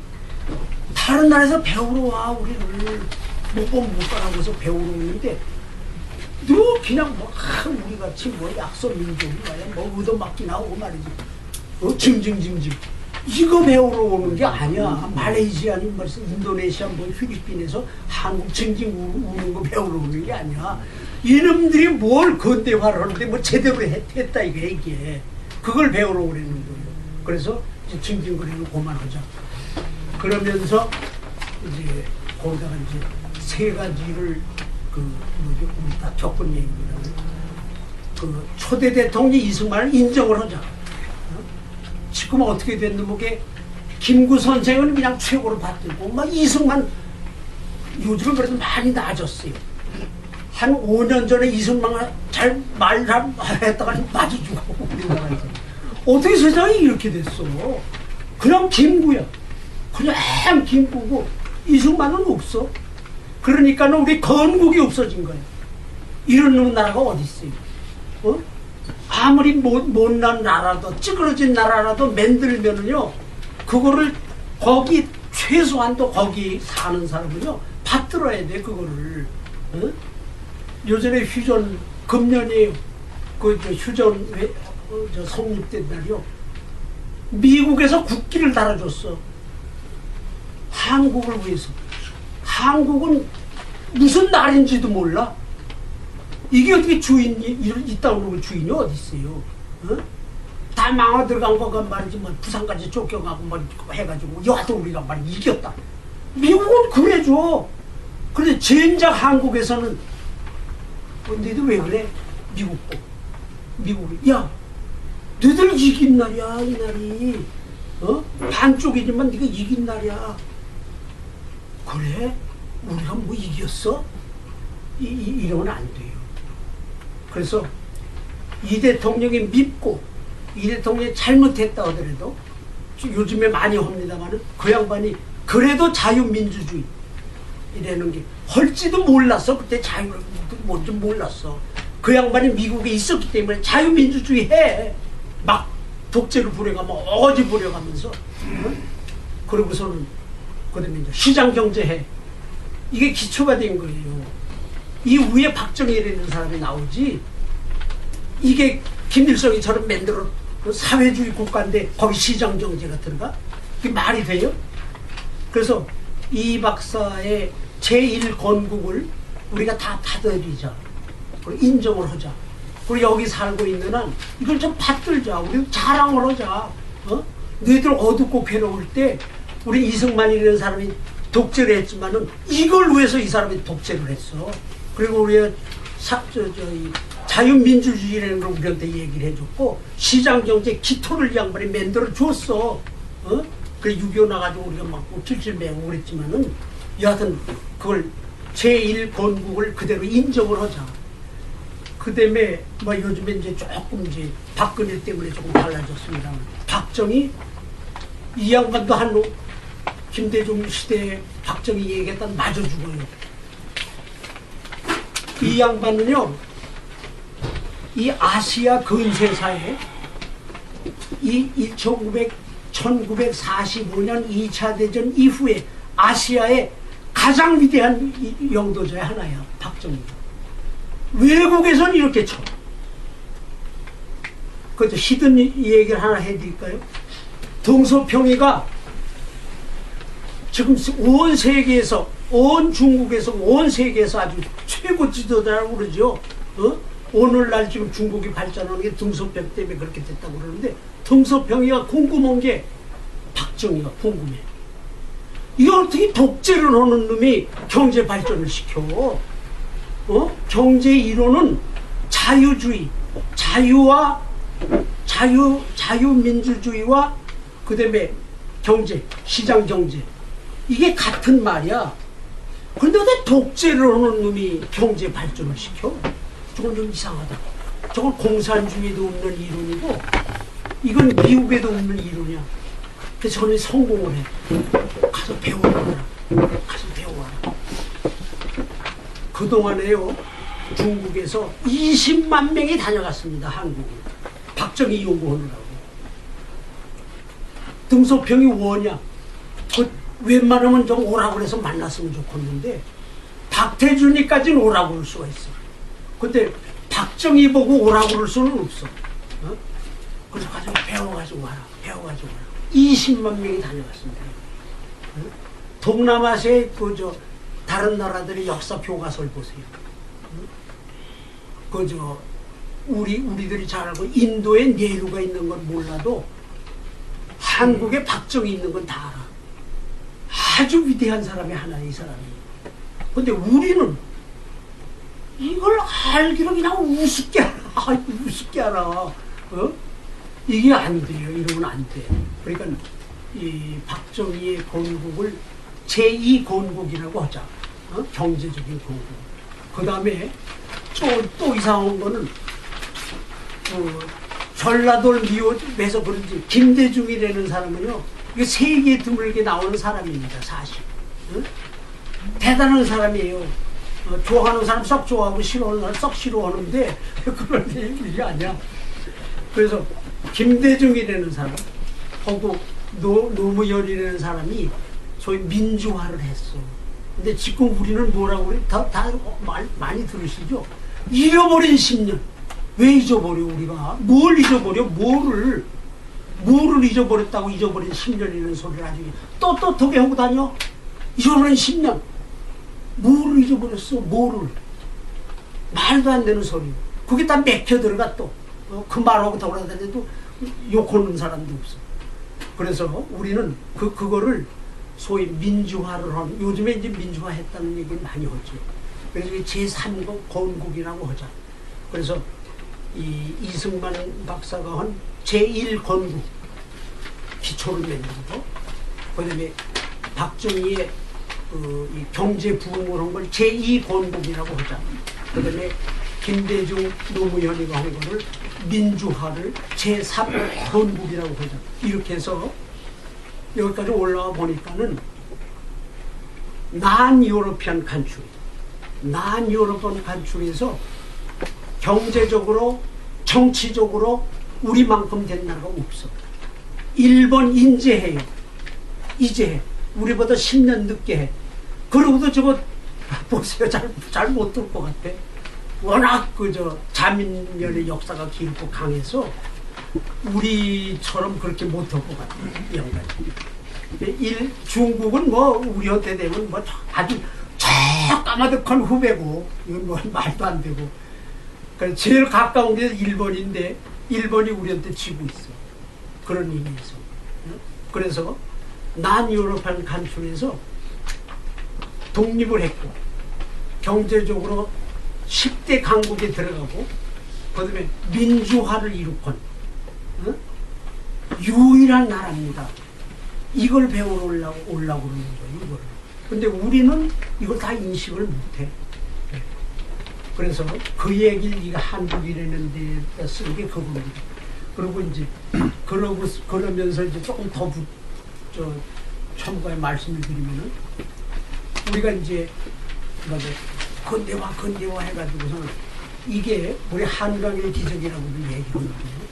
다른 나라에서 배우러 와. 우리를 못 보면 못 가라고 해서 배우러 오는데 너 그냥 우리같이 약소 민족이 얻어맞기 나오고 말이지. 징징징징 이거 배우러 오는 게 아니야. 말레이시아는 벌써 인도네시아 필리핀에서 한국 징징 우는 거 배우러 오는 게 아니야. 이놈들이 뭘 근대화를 하는데 제대로 했다 이게. 그걸 배우러 오려는 거예요. 그래서 이제 징징거리는 그만하자. 그러면서 이제 거기다가 이제 세 가지를 우리 다 겪은 얘기입니다. 초대 대통령 이승만을 인정을 하자. 지금 어떻게 됐는지 게 김구 선생은 그냥 최고로 받들고 막 이승만 요즘은 그래도 많이 나아졌어요. 한 5년 전에 이승만을 잘 말했다가 맞아 죽고 우리나라에서 어떻게 세상이 이렇게 됐어? 그냥 김구야. 그냥 김구고 이승만은 없어. 그러니까는 우리 건국이 없어진 거야. 이런 나라가 어디 있어요? 아무리 못난 나라도 찌그러진 나라라도 만들면은요 그거를 거기 최소한도 거기 사는 사람은요 받들어야 돼 그거를. 요전에 휴전 금년이에요. 휴전 성립된 날이요. 미국에서 국기를 달아줬어. 한국을 위해서. 한국은 무슨 날인지도 몰라. 이게 어떻게 주인이 있다고 그러면 주인이 어디 있어요? 다 망아 들어간 거가 말이지 부산까지 쫓겨가고 해가지고 여하튼 우리가 이겼다. 미국은 그래줘. 그런데 젠장 한국에서는 너희들 왜 그래? 미국이 야 너희들 이긴 날이야 이 날이. 반쪽이지만 네가 이긴 날이야. 그래? 우리가 뭐 이겼어? 이러면 안 돼요. 그래서 이 대통령이 밉고 이 대통령이 잘못했다 하더라도 요즘에 많이 합니다만 그 양반이 그래도 자유민주주의 이라는 게 할지도 몰랐어. 그때 자유를 뭔지 몰랐어. 그 양반이 미국에 있었기 때문에 자유민주주의 해. 막 독재를 부려가면 어지 부려가면서 그러고서는 그다음에 이제 시장경제 해. 이게 기초가 된 거예요. 이 위에 박정희라는 사람이 나오지. 이게 김일성이처럼 만들어 사회주의 국가인데 거기 시장경제가 들어가? 그게 말이 돼요? 그래서 이 박사의 제1건국을 우리가 다 받아들이자. 인정을 하자. 그리고 여기 살고 있는 한 이걸 좀 받들자. 우리 자랑을 하자. 너희들 어둡고 괴로울 때 우리 이승만이라는 사람이 독재를 했지만은 이걸 위해서 이 사람이 독재를 했어. 그리고 우리가 자유민주주의라는 걸 우리한테 얘기를 해줬고 시장경제 기토를 이 양반이 만들어 줬어. 그래 6.25 나가지고 우리가 막 칠칠 매고 그랬지만은 여하튼 그걸 제1건국을 그대로 인정을 하자. 그 다음에 뭐 요즘에 이제 조금 이제 박근혜 때문에 조금 달라졌습니다. 박정희 이 양반도 한 김대중 시대에 박정희 얘기했던 맞아 죽어요. 이 양반은요, 이 아시아 근세사에 이 1945년 2차 대전 이후에 아시아의 가장 위대한 영도자의 하나야, 박정희가. 외국에선 이렇게 쳐. 그것도 히든 얘기를 하나 해드릴까요? 등소평이가 지금 온 세계에서, 온 중국에서, 온 세계에서 아주 최고 지도자라고 그러죠. 오늘날 지금 중국이 발전하는 게 등소평 때문에 그렇게 됐다고 그러는데, 등소평이가 궁금한 게 박정희가 궁금해. 이게 어떻게 독재를 하는 놈이 경제 발전을 시켜? 경제 이론은 자유주의, 자유민주주의와 그 다음에 경제, 시장 경제. 이게 같은 말이야. 그런데 왜 독재를 하는 놈이 경제 발전을 시켜? 저건 좀 이상하다. 저건 공산주의도 없는 이론이고, 이건 미국에도 없는 이론이야. 그래서 저는 성공을 해. 가서 배워라. 가서 배워라. 그동안에요, 중국에서 20만 명이 다녀갔습니다, 한국을. 박정희 연구하느라고. 등소평이 뭐냐? 그 웬만하면 좀 오라고 해서 만났으면 좋겠는데, 박태준이까지는 오라고 할 수가 있어. 근데 박정희 보고 오라고 할 수는 없어. 그래서 가지고 배워가지고 와라. 배워가지고 와라. 20만 명이 다녀갔습니다. 동남아시아의 다른 나라들의 역사 교과서를 보세요. 우리들이 잘 알고 인도에 네루가 있는 건 몰라도 한국에 박정희 있는 건 다 알아. 아주 위대한 사람이 하나야, 이 사람이. 근데 우리는 이걸 알기로 그냥 우습게 알아. 우습게 알아. 이게 안 돼요. 이러면 안 돼. 그러니까 이 박정희의 건국을 제2건국이라고 하자. 경제적인 건국. 그 다음에 또 이상한 거는 전라도를 미워해서 그런지 김대중이라는 사람은요, 이게 세계에 드물게 나오는 사람입니다, 사실. 대단한 사람이에요. 좋아하는 사람 썩 좋아하고 싫어하는 사람 썩 싫어하는데 그런 일이 아니야. 그래서 김대중이라는 사람 하고 노무현이라는 사람이 소위 민주화를 했어. 근데 지금 우리는 뭐라고 그래? 다 많이 들으시죠? 잃어버린 10년. 왜 잊어버려, 우리가? 뭘 잊어버려? 뭐를 잊어버렸다고 잊어버린 10년이라는 소리를 아주 또 톡에 하고 다녀? 잊어버린 10년. 뭐를 잊어버렸어? 뭐를? 말도 안 되는 소리. 그게 다 맥혀 들어가 또. 그 말하고 돌아다녀도 욕하는 사람도 없어. 그래서 우리는 그거를 소위 민주화를 하는, 요즘에 이제 민주화 했다는 얘기를 많이 하죠. 그래서 제3건국이라고 하자. 그래서 이승만 박사가 한 제1건국 기초를 만들고, 그 다음에 박정희의 이 경제 부흥을 한 걸 제2건국이라고 하자. 그다음에 김대중 노무현이가 한 거를 민주화를 제3건국이라고 하자. 이렇게 해서 여기까지 올라와 보니까는 난유로피안 간출, 난유로피안 간출에서 경제적으로 정치적으로 우리만큼 된 나라가 없어. 일본 인제해요. 이제 해. 우리보다 10년 늦게 해. 그러고도 저거 보세요. 잘 못 들 것 같아. 워낙 자민련의 역사가 길고 강해서 우리처럼 그렇게 못할 것 같아. 양반이. 중국은 뭐 우리한테 되면 뭐 아주 저 까마득한 후배고 이건 뭐 말도 안 되고. 그러니까 제일 가까운 게 일본인데 일본이 우리한테 지고 있어. 그런 의미에서. 그래서 난유럽한 간출에서 독립을 했고 경제적으로 10대 강국에 들어가고 그다음에 민주화를 이루건 유일한 나라입니다. 이걸 배우러 올라고 그러는 거예요. 이걸. 근데 우리는 이걸 다 인식을 못해. 그래서 그 얘기를 네가 한국이라는 데다 쓴 게 그겁니다. 그리고 이제 그러면서 이제 조금 더 첨가의 말씀을 드리면은 우리가 이제 근대화 해가지고서는 이게 우리 한강의 기적이라고도 얘기하거든요.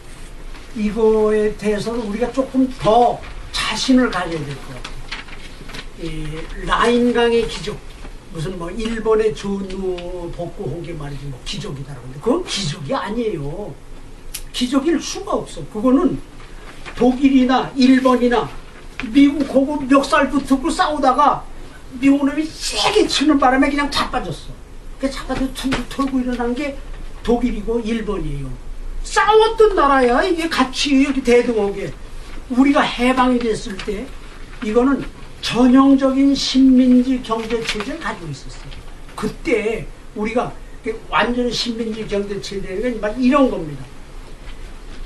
이거에 대해서는 우리가 조금 더 자신을 가져야 될 것 같아요. 라인강의 기적, 무슨 뭐 일본의 전후 복구 홍게 말이지 뭐 기적이다라고 하는데 그건 기적이 아니에요. 기적일 수가 없어. 그거는 독일이나 일본이나 미국 하고 멱살 붙고 싸우다가 미국 놈이 세게 치는 바람에 그냥 자빠졌어. 그 자빠져 퉁퉁 털고 일어난 게 독일이고 일본이에요. 싸웠던 나라야. 이게 같이 이렇게 대등하게. 우리가 해방이 됐을 때 이거는 전형적인 신민지 경제 체제를 가지고 있었어요. 그때 우리가 완전 신민지 경제 체제가 이런 겁니다.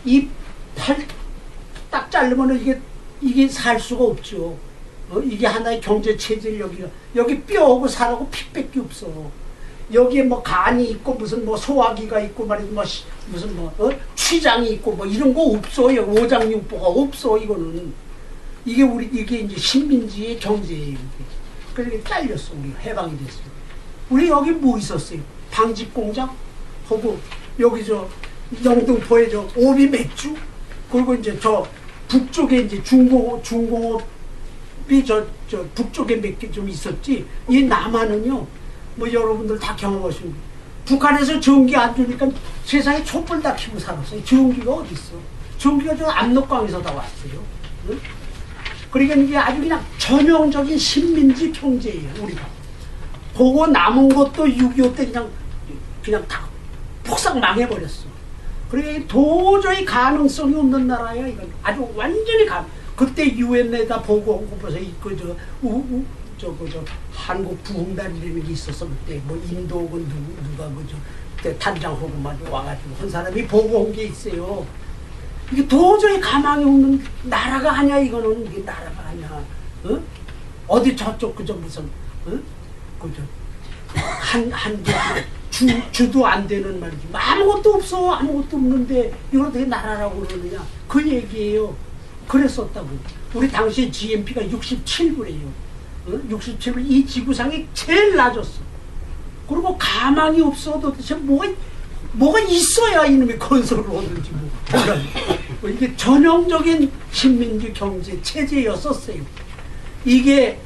이 팔 딱 자르면 이게 살 수가 없죠. 이게 하나의 경제 체제를 여기 뼈하고 살하고 피밖에 없어. 여기에 뭐 간이 있고 무슨 뭐 소화기가 있고 말이지 뭐 무슨 뭐 취장이 있고 뭐 이런 거 없어. 여기 오장육부가 없어. 이거는 이게 이제 신민지의 경제예요. 그러니까 잘렸어. 우리 해방이 됐어요. 우리 여기 뭐 있었어요? 방직 공장 하고 여기 영등포에 오비 맥주 그리고 이제 북쪽에 이제 중공업이 북쪽에 몇 개 좀 있었지. 이 남한은요, 뭐 여러분들 다 경험하신 거예요. 북한에서 전기 안 주니까 세상에 촛불 다 켜고 살았어요. 전기가 어디 있어? 전기가 저 압록강에서 다 왔어요. 응? 그러니까 이게 아주 그냥 전형적인 신민지 경제예요. 우리가 보고 남은 것도 6.25 때 그냥 다 폭삭 망해버렸어. 그러니까 도저히 가능성이 없는 나라야. 이건 아주 완전히 그때 유엔에다 보고한 거 보세요. 한국 부흥단이라는 게 있었어. 그때 뭐 인도군 누가 그때 단장호구만 와가지고 한 사람이 보고한 게 있어요. 이게 도저히 가망이 없는 나라가 아니야. 이거는 이게 나라가 아니야. 어디 저쪽 무슨 한국 주도 안 되는 말이지. 아무것도 없어. 아무것도 없는데 이걸 어떻게 나라라고 그러느냐. 그 얘기예요. 그랬었다고. 우리 당시에 GNP가 67불이에요. 67불. 이 지구상이 제일 낮았어. 그리고 가망이 없어도 도대체 뭐가 있어야 이놈의 건설을 하든지 뭐. 이게 전형적인 신민주 경제 체제였었어요. 이게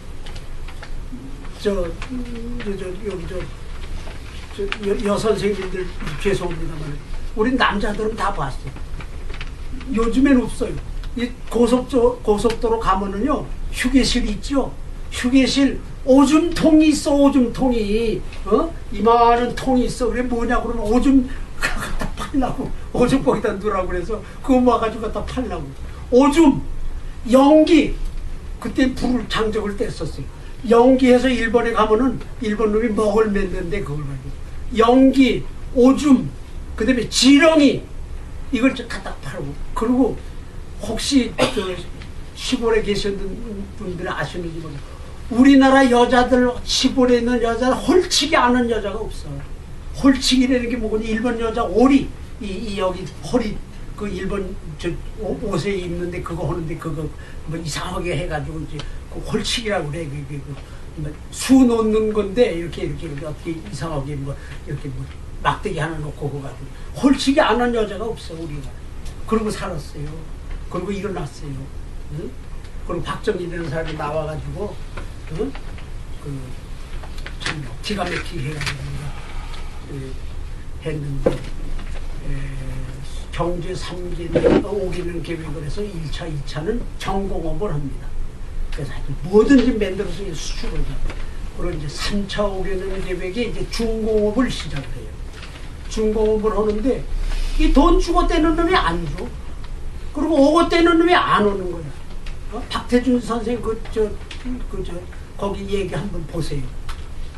여선생님들 죄송합니다만 우리 남자들은 다 봤어요. 요즘엔 없어요. 이 고속도로 가면은요 휴게실이 있죠. 휴게실 오줌통이 있어. 오줌통이 이만한 통이 있어. 그래 뭐냐 그러면 오줌 갖다 팔라고. 오줌 거기다 넣으라고 그래서 그거 모아가지고 갖다 팔라고. 오줌 연기 그때 불을 장적을 뗐었어요. 연기해서 일본에 가면은 일본 놈이 먹을 맺는데 그걸 가지고 연기, 오줌, 그 다음에 지렁이 이걸 갖다 팔고. 그리고 혹시 시골에 계시는 분들은 아시는지 모르겠어요. 우리나라 여자들 시골에 있는 여자는 홀치기 아는 여자가 없어. 홀치기라는 게 뭐냐? 일본 여자 오리 이 여기 허리 그 일본 저 옷에 입는데 그거 하는데 그거 뭐 이상하게 해가지고 이제 그 홀치기라고 그래. 수 놓는 건데 이렇게 어떻게 이상하게 뭐 이렇게 뭐 막대기 하나 놓고 그거 가지고 홀치기 안 한 여자가 없어 우리가. 그러고 살았어요. 그리고 일어났어요. 응? 그리고 박정희라는 사람이 나와가지고 응? 참 기가 막히게 해가지고 했는데 경제 3기는 5기는 계획을 해서 1차, 2차는 전공업을 합니다. 그래서 하여튼 뭐든지 만들어서 수출을 하고 그리고 이제 3차 5기는 계획에 이제 중공업을 시작을 해요. 중공업을 하는데 이 돈 주고 떼는 놈이 안 줘. 그리고 오고 떼는 놈이 안 오는 거야. 박태준 선생 거기 얘기 한번 보세요.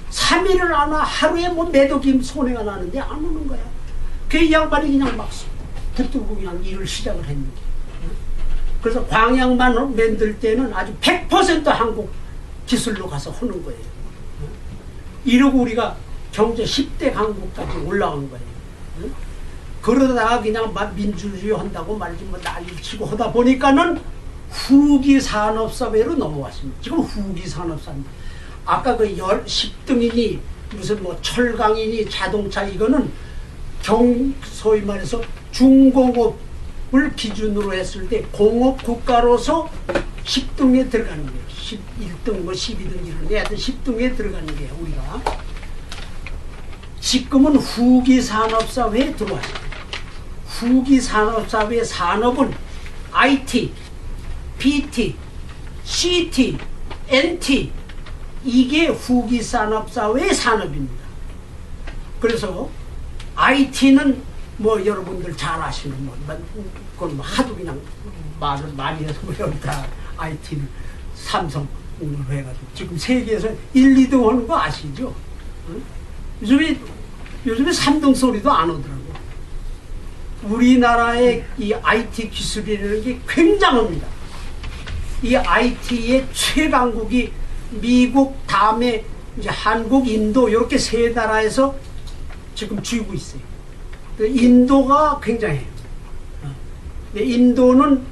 3일을 안 와. 하루에 뭐 매도김 손해가 나는데 안 오는 거야. 그 양반이 그냥 막 붙들고 그냥 일을 시작을 했는데. 그래서 광양만 만들 때는 아주 100% 한국 기술로 가서 하는 거예요. 이러고 우리가 경제 10대 강국까지 올라온 거예요. 그러다가 그냥 막 민주주의 한다고 말이지 뭐 난리치고 하다 보니까는 후기 산업사회로 넘어왔습니다. 지금 후기 산업사입니다. 아까 그 10등이니 무슨 뭐 철강이니 자동차 이거는 소위 말해서 중공업을 기준으로 했을 때 공업 국가로서 10등에 들어가는 거예요. 11등 뭐 12등 이런데 하여튼 10등에 들어가는 거예요. 우리가 지금은 후기 산업사회에 들어왔습니다. 후기 산업사회의 산업은 IT, BT, CT, NT 이게 후기 산업사회의 산업입니다. 그래서 IT는 뭐 여러분들 잘 아시는 그건 뭐 하도 그냥 말을 많이 해서 뭐 여기 다 IT는 삼성으로 해가지고 지금 세계에서 1, 2등 하는 거 아시죠? 응? 요즘에 3등 소리도 안 오더라고. 우리나라의 이 IT 기술이라는 게 굉장합니다. 이 IT의 최강국이 미국, 다음에 이제 한국, 인도 이렇게 세 나라에서 지금 쥐고 있어요. 인도가 굉장해요. 인도는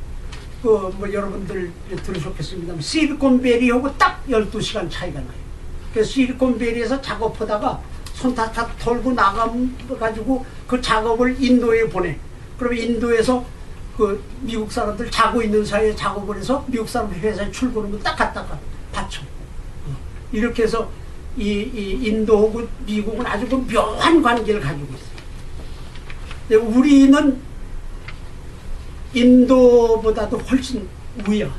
뭐 여러분들 들으셨겠습니다만 실리콘밸리하고 딱 12시간 차이가 나요. 그래서 실리콘밸리에서 작업하다가 손 탁탁 털고 나가가지고 그 작업을 인도에 보내. 그러면 인도에서 그 미국 사람들 자고 있는 사이에 작업을 해서 미국 사람들 회사에 출근하면 딱 갖다가 받쳐. 이렇게 해서 이 인도하고 미국은 아주 그 묘한 관계를 가지고 있어요. 우리는 인도보다도 훨씬 우위야.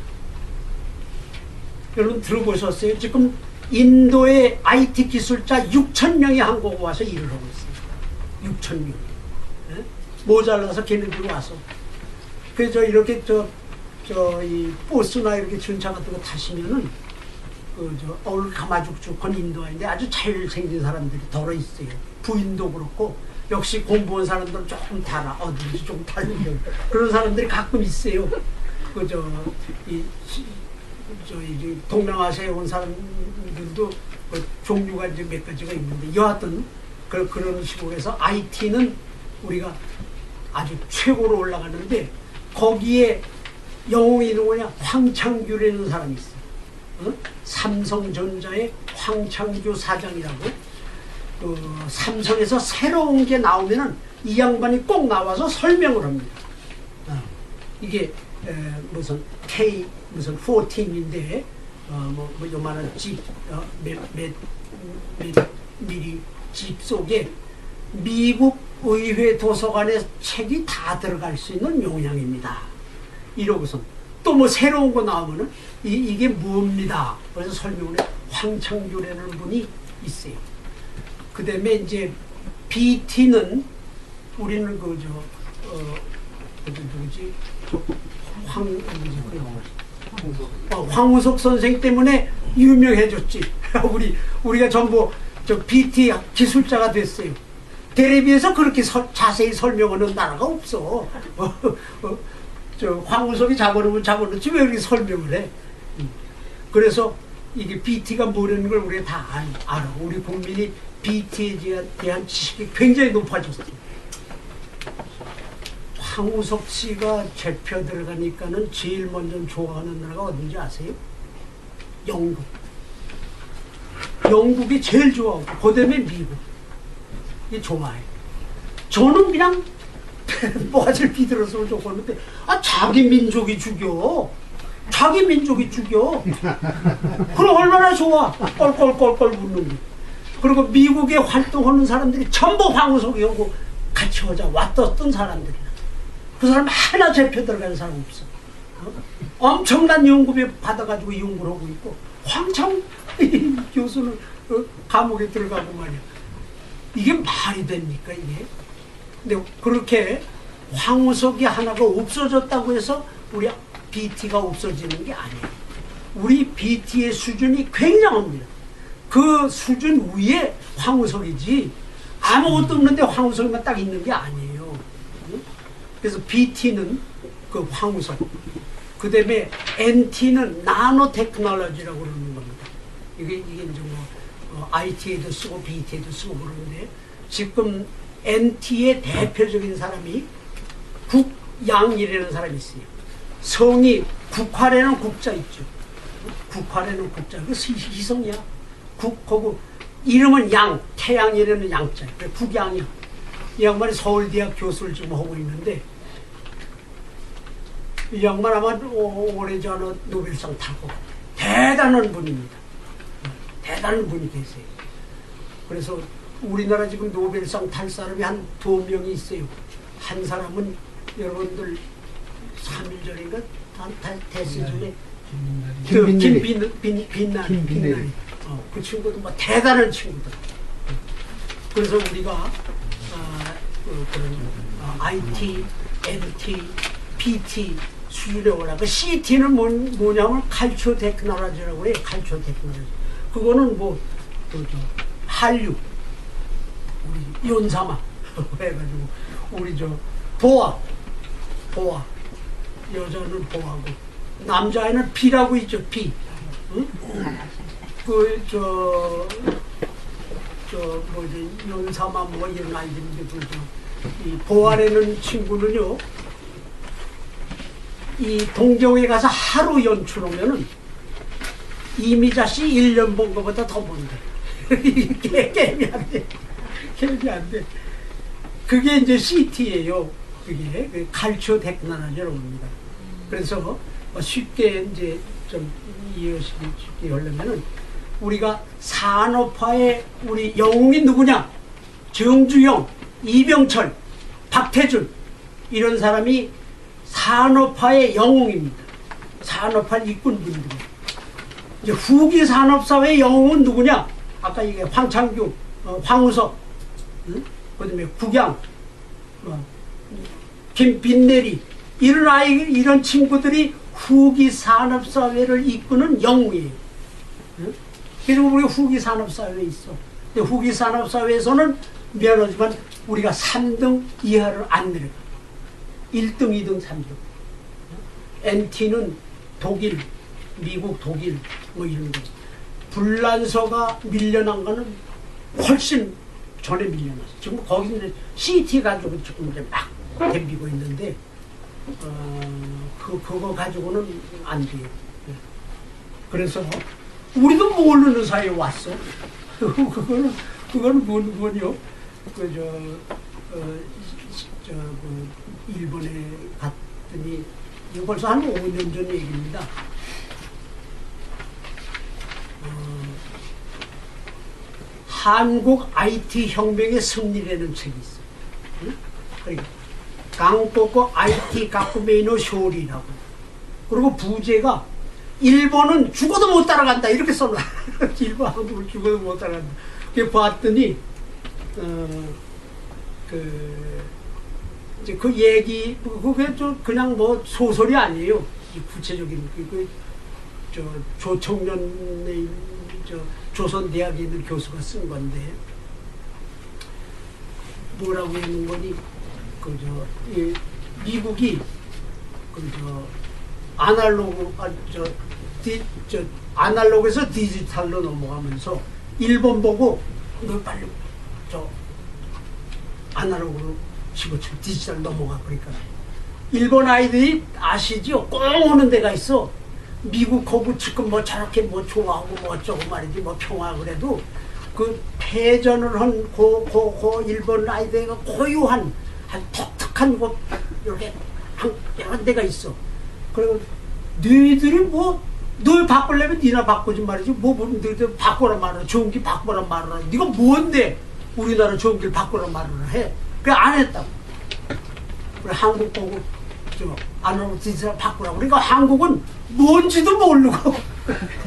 여러분 들어보셨어요? 지금 인도의 IT 기술자 6,000명이 한국에 와서 일을 하고 있어요. 6,000명. 네? 모자라서 걔네들이 와서. 그래서 이렇게 이 버스나 이렇게 전차 같은 거 타시면은 얼굴 가마죽죽한 인도인데 아주 잘생긴 사람들이 덜어 있어요. 부인도 그렇고 역시 공부한 사람들은 조금 달아. 어딘지 좀 다른데 그런 사람들이 가끔 있어요. 동남아시아에 온 사람들도 종류가 이제 몇 가지가 있는데 여하튼 그런 식으로 해서 IT는 우리가 아주 최고로 올라가는데 거기에 영웅이 누구냐? 황창규라는 사람이 있어요. 삼성전자의 황창규 사장이라고. 삼성에서 새로운 게 나오면은 이 양반이 꼭 나와서 설명을 합니다. 이게 무슨 무슨 14인데 뭐 요만한 집 몇 미리 집 속에 미국 의회 도서관에 책이 다 들어갈 수 있는 용량입니다. 이러고서 또 뭐 새로운 거 나오면은 이게 뭡니다. 그래서 설명을 해. 황창규라는 분이 있어요. 그 다음에 이제 BT는 우리는 누구지? 황우석 선생 때문에 유명해졌지. 우리가 전부 BT 기술자가 됐어요. 텔레비에서 그렇게 자세히 설명하는 나라가 없어. 황우석이 잡아놓으면 잡아놓지 왜 이렇게 설명을 해? 그래서 이게 BT가 뭐라는 걸 우리가 다 알아. 우리 국민이 BT에 대한 지식이 굉장히 높아졌어요. 황우석 씨가 제표 들어가니까는 제일 먼저 좋아하는 나라가 어딘지 아세요? 영국. 영국이 제일 좋아하고 그다음에 미국. 이게 좋아해요. 저는 그냥 뭐가질 비들어서 좋았는데 자기 민족이 죽여. 자기 민족이 죽여. 그럼 얼마나 좋아. 껄껄껄껄 웃는 게. 그리고 미국에 활동하는 사람들이 전부 황우석이 오고 같이 오자 왔던 사람들이야. 그 사람 하나 제표 들어가는 사람 없어. 엄청난 연구비 받아가지고 연구를 하고 있고 황창 교수는 감옥에 들어가고 말이야. 이게 말이 됩니까 이게? 근데 그렇게 황우석이 하나가 없어졌다고 해서 우리 BT가 없어지는 게 아니에요. 우리 BT의 수준이 굉장합니다. 그 수준 위에 황우석이지 아무것도 없는데 황우석만 딱 있는 게 아니에요. 그래서 BT는 그 황우석, 그 다음에 NT는 나노 테크놀로지라고 그러는 겁니다. 이게 이제 뭐 IT에도 쓰고 BT에도 쓰고 그러는데 지금 NT의 대표적인 사람이 국양이라는 사람이 있어요. 성이 국화라는 국자 있죠. 국화라는 국자. 그 희성이야. 거고 이름은 양, 태양이라는 양자. 국양이야. 이 양반이 서울대학 교수를 지금 하고 있는데 이 양반 아마 오래전에 노벨상 타고 대단한 분입니다. 대단한 분이 계세요. 그래서 우리나라 지금 노벨상 탈 사람이 한 2명이 있어요. 한 사람은 여러분들 3일 전인가 대시 전에 김빈나리 그 친구도 뭐 대단한 친구들. 그래서 우리가 그런 IT, NT, PT 수준에 올라가. CT는 뭐냐면 칼초 테크놀로지라고 그래요. 칼초 테크놀로지. 그거는 한류, 우리 연사마 해가지고 우리 보아 여자는 보아고 남자애는 B라고 있죠. B. 응? 연사마 뭐 이런 아이들인데 이 보아라는 친구는요. 이 동경에 가서 하루 연출하면은 이미자 씨 1년 번 거보다 더 번대. 게임이 안 돼. 게임이 안 돼. 그게 이제 CT예요. 그게 칼초 테크놀로지라고 합니다. 그래서 쉽게 이제 좀 쉽게 하려면은 우리가 산업화의 우리 영웅이 누구냐? 정주영, 이병철, 박태준 이런 사람이 산업화의 영웅입니다. 산업화 이끈분들. 이제 후기 산업사회의 영웅은 누구냐? 아까 이게 황창규, 황우석, 응? 그다음에 국양, 김빈내리 이런 친구들이 후기 산업사회를 이끄는 영웅이에요. 응? 그래서 우리가 후기 산업사회에 있어. 근데 후기 산업사회에서는 미안하지만 우리가 3등 이하를 안 내려가. 1등, 2등, 3등. NT는 독일, 미국, 독일 뭐 이런 거. 불란서가 밀려난 거는 훨씬 전에 밀려났어. 지금 거기 이제 CT 가지고 지금 이제 막 덤비고 있는데 그거 가지고는 안 돼요. 그래서 우리도 모르는 사이에 왔어. 그거는 뭐요? 일본에 갔더니 이거 벌써 한 5년 전 얘기입니다. 한국 IT 혁명의 승리라는 책이 있어. 응? 그러니까 강포코 IT 가쿠메이노 쇼리라고. 그리고 부제가 일본은 죽어도 못 따라간다 이렇게 써놔. 일본 한국을 죽어도 못 따라간다. 그게 봤더니 이제 그 얘기 그게 좀 그냥 뭐 소설이 아니에요. 구체적인 조청년의 조선대학에 있는 교수가 쓴 건데 뭐라고 했는 거니 미국이 아날로그 아날로그에서 디지털로 넘어가면서 일본 보고 너 빨리 저 아날로그로 집어치고 디지털 넘어가. 그러니까 일본 아이들이 아시죠? 꼭 오는 데가 있어. 미국하고 지금 뭐 저렇게 뭐 좋아하고 뭐 어쩌고 말이지 뭐 평화 그래도 그 패전을 한 일본 아이들가 고유한 한 독특한 곳 이렇게 여러 데가 있어. 그리고 너희들이 뭐 널 바꾸려면 니나 바꾸지 말이지 뭐 너희들 바꾸란 말을 좋은 길 바꾸란 말을 네가 뭔데 우리나라 좋은 길 바꾸란 말을 해. 그래 안 했다고. 그래 한국 보고 아날로그 디지털 바꾸라고. 그러니까 한국은 뭔지도 모르고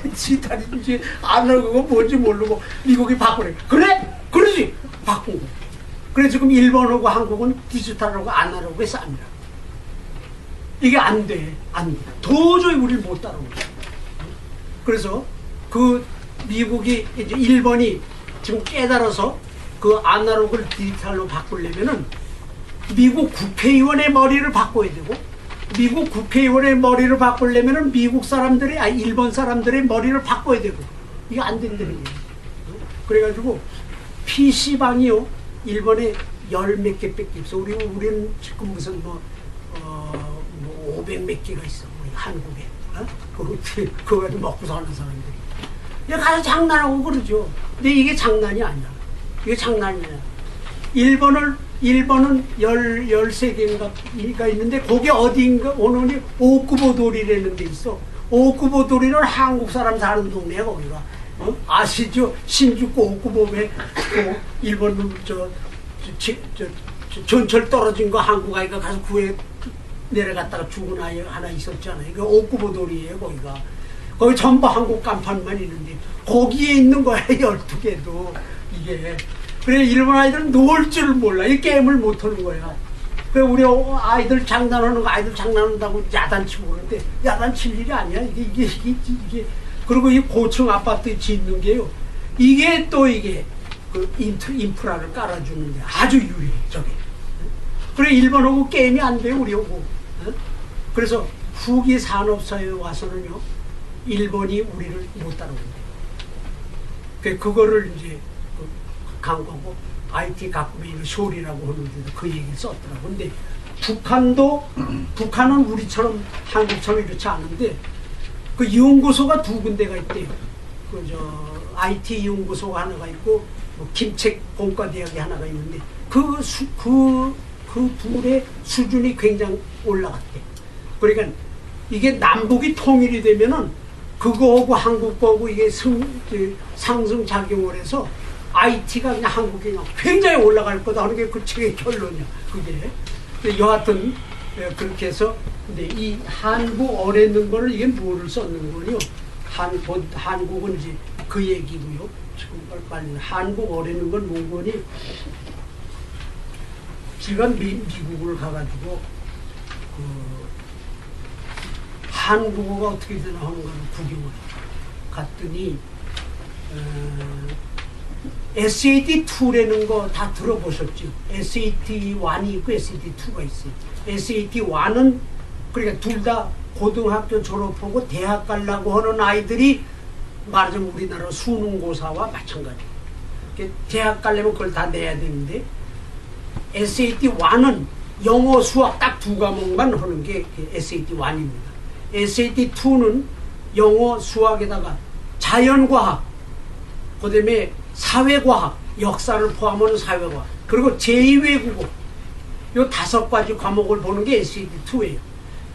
디지털인지 아날로그가 뭔지 모르고 미국이 바꾸래. 그래? 그러지. 바꾼 거. 그래 지금 일본하고 한국은 디지털하고 아날로그의 쌈이라. 이게 안 돼. 안 돼. 도저히 우리를 못 따라오고. 그래서 그 미국이 이제 일본이 지금 깨달아서 그 아날로그를 디지털로 바꾸려면은 미국 국회의원의 머리를 바꿔야 되고 미국 국회의원의 머리를 바꾸려면은 미국 사람들의 일본 사람들의 머리를 바꿔야 되고 이게 안 된다는 거예요. 그래가지고 PC방이요 일본에 열 몇 개밖에 없어. 우리는 지금 무슨 뭐 500 몇 개가 있어. 우리 한국에. 그거 가지고 먹고 사는 사람들이. 얘 가서 장난하고 그러죠. 근데 이게 장난이 아니야. 이게 장난이 아니야. 일본은 13개인가 있는데 거기 어디인가 오는이 오쿠보도리라는 데 있어. 오쿠보도리는 한국 사람 사는 동네야 거기가. 아시죠? 신주쿠 오쿠보에 일본 놈 전철 떨어진 거 한국 아이가 가서 구해 내려갔다가 죽은 아이 하나 있었잖아요. 이거 오쿠보도리예요 거기가. 거기 전부 한국 간판만 있는데 거기에 있는 거야 12개도 이게. 그래 일본 아이들은 놀 줄 몰라. 이 게임을 못 하는 거야. 그래 우리 아이들 장난하는 거 아이들 장난한다고 야단치고 그러는데 야단칠 일이 아니야. 이게 그리고 이 고층 아파트 짓는 게요. 이게 또 이게 그 인프라를 깔아주는데 아주 유리해 저게. 그래 일본하고 게임이 안 돼요 우리하고. 그래서 후기 산업사회에 와서는요 일본이 우리를 못 따라온대. 그거를 이제 강구하고 IT革命의 쇼리라고 하는데 그 얘기를 썼더라고. 근데 북한은 우리처럼 한국처럼 이렇지 않은데 그 연구소가 2군데가 있대요. IT 연구소가 하나가 있고 뭐 김책 공과대학이 하나가 있는데 그 둘의 수준이 굉장히 올라갔대. 그러니까 이게 남북이 통일이 되면은 그거하고 한국 거하고 이게 상승작용을 해서 IT가 그냥 한국에 그냥 굉장히 올라갈 거다 하는 게 그 책의 결론이야. 그게. 여하튼 그렇게 해서 근데 이 한국 어뢰는 거를 이게 뭐를 썼는 거요? 한국은 이제 그 얘기고요. 지금 빨리 한국 어뢰는 건 뭔거니? 제가 미국을 가가지고 한국어가 어떻게 되나 하는 거를 구경을 갔더니 SAT2라는 거 다 들어보셨죠? SAT1이 있고 SAT2가 있어요. SAT1은 그러니까 둘 다 고등학교 졸업하고 대학 가려고 하는 아이들이 말하자면 우리나라 수능고사와 마찬가지예요. 대학 가려면 그걸 다 내야 되는데 SAT1은 영어, 수학 딱 2과목만 하는 게 SAT1입니다. SAT2는 영어, 수학에다가 자연과학, 그 다음에 사회과학, 역사를 포함하는 사회과학, 그리고 제2외국어, 요 5가지 과목을 보는 게 SAT2예요.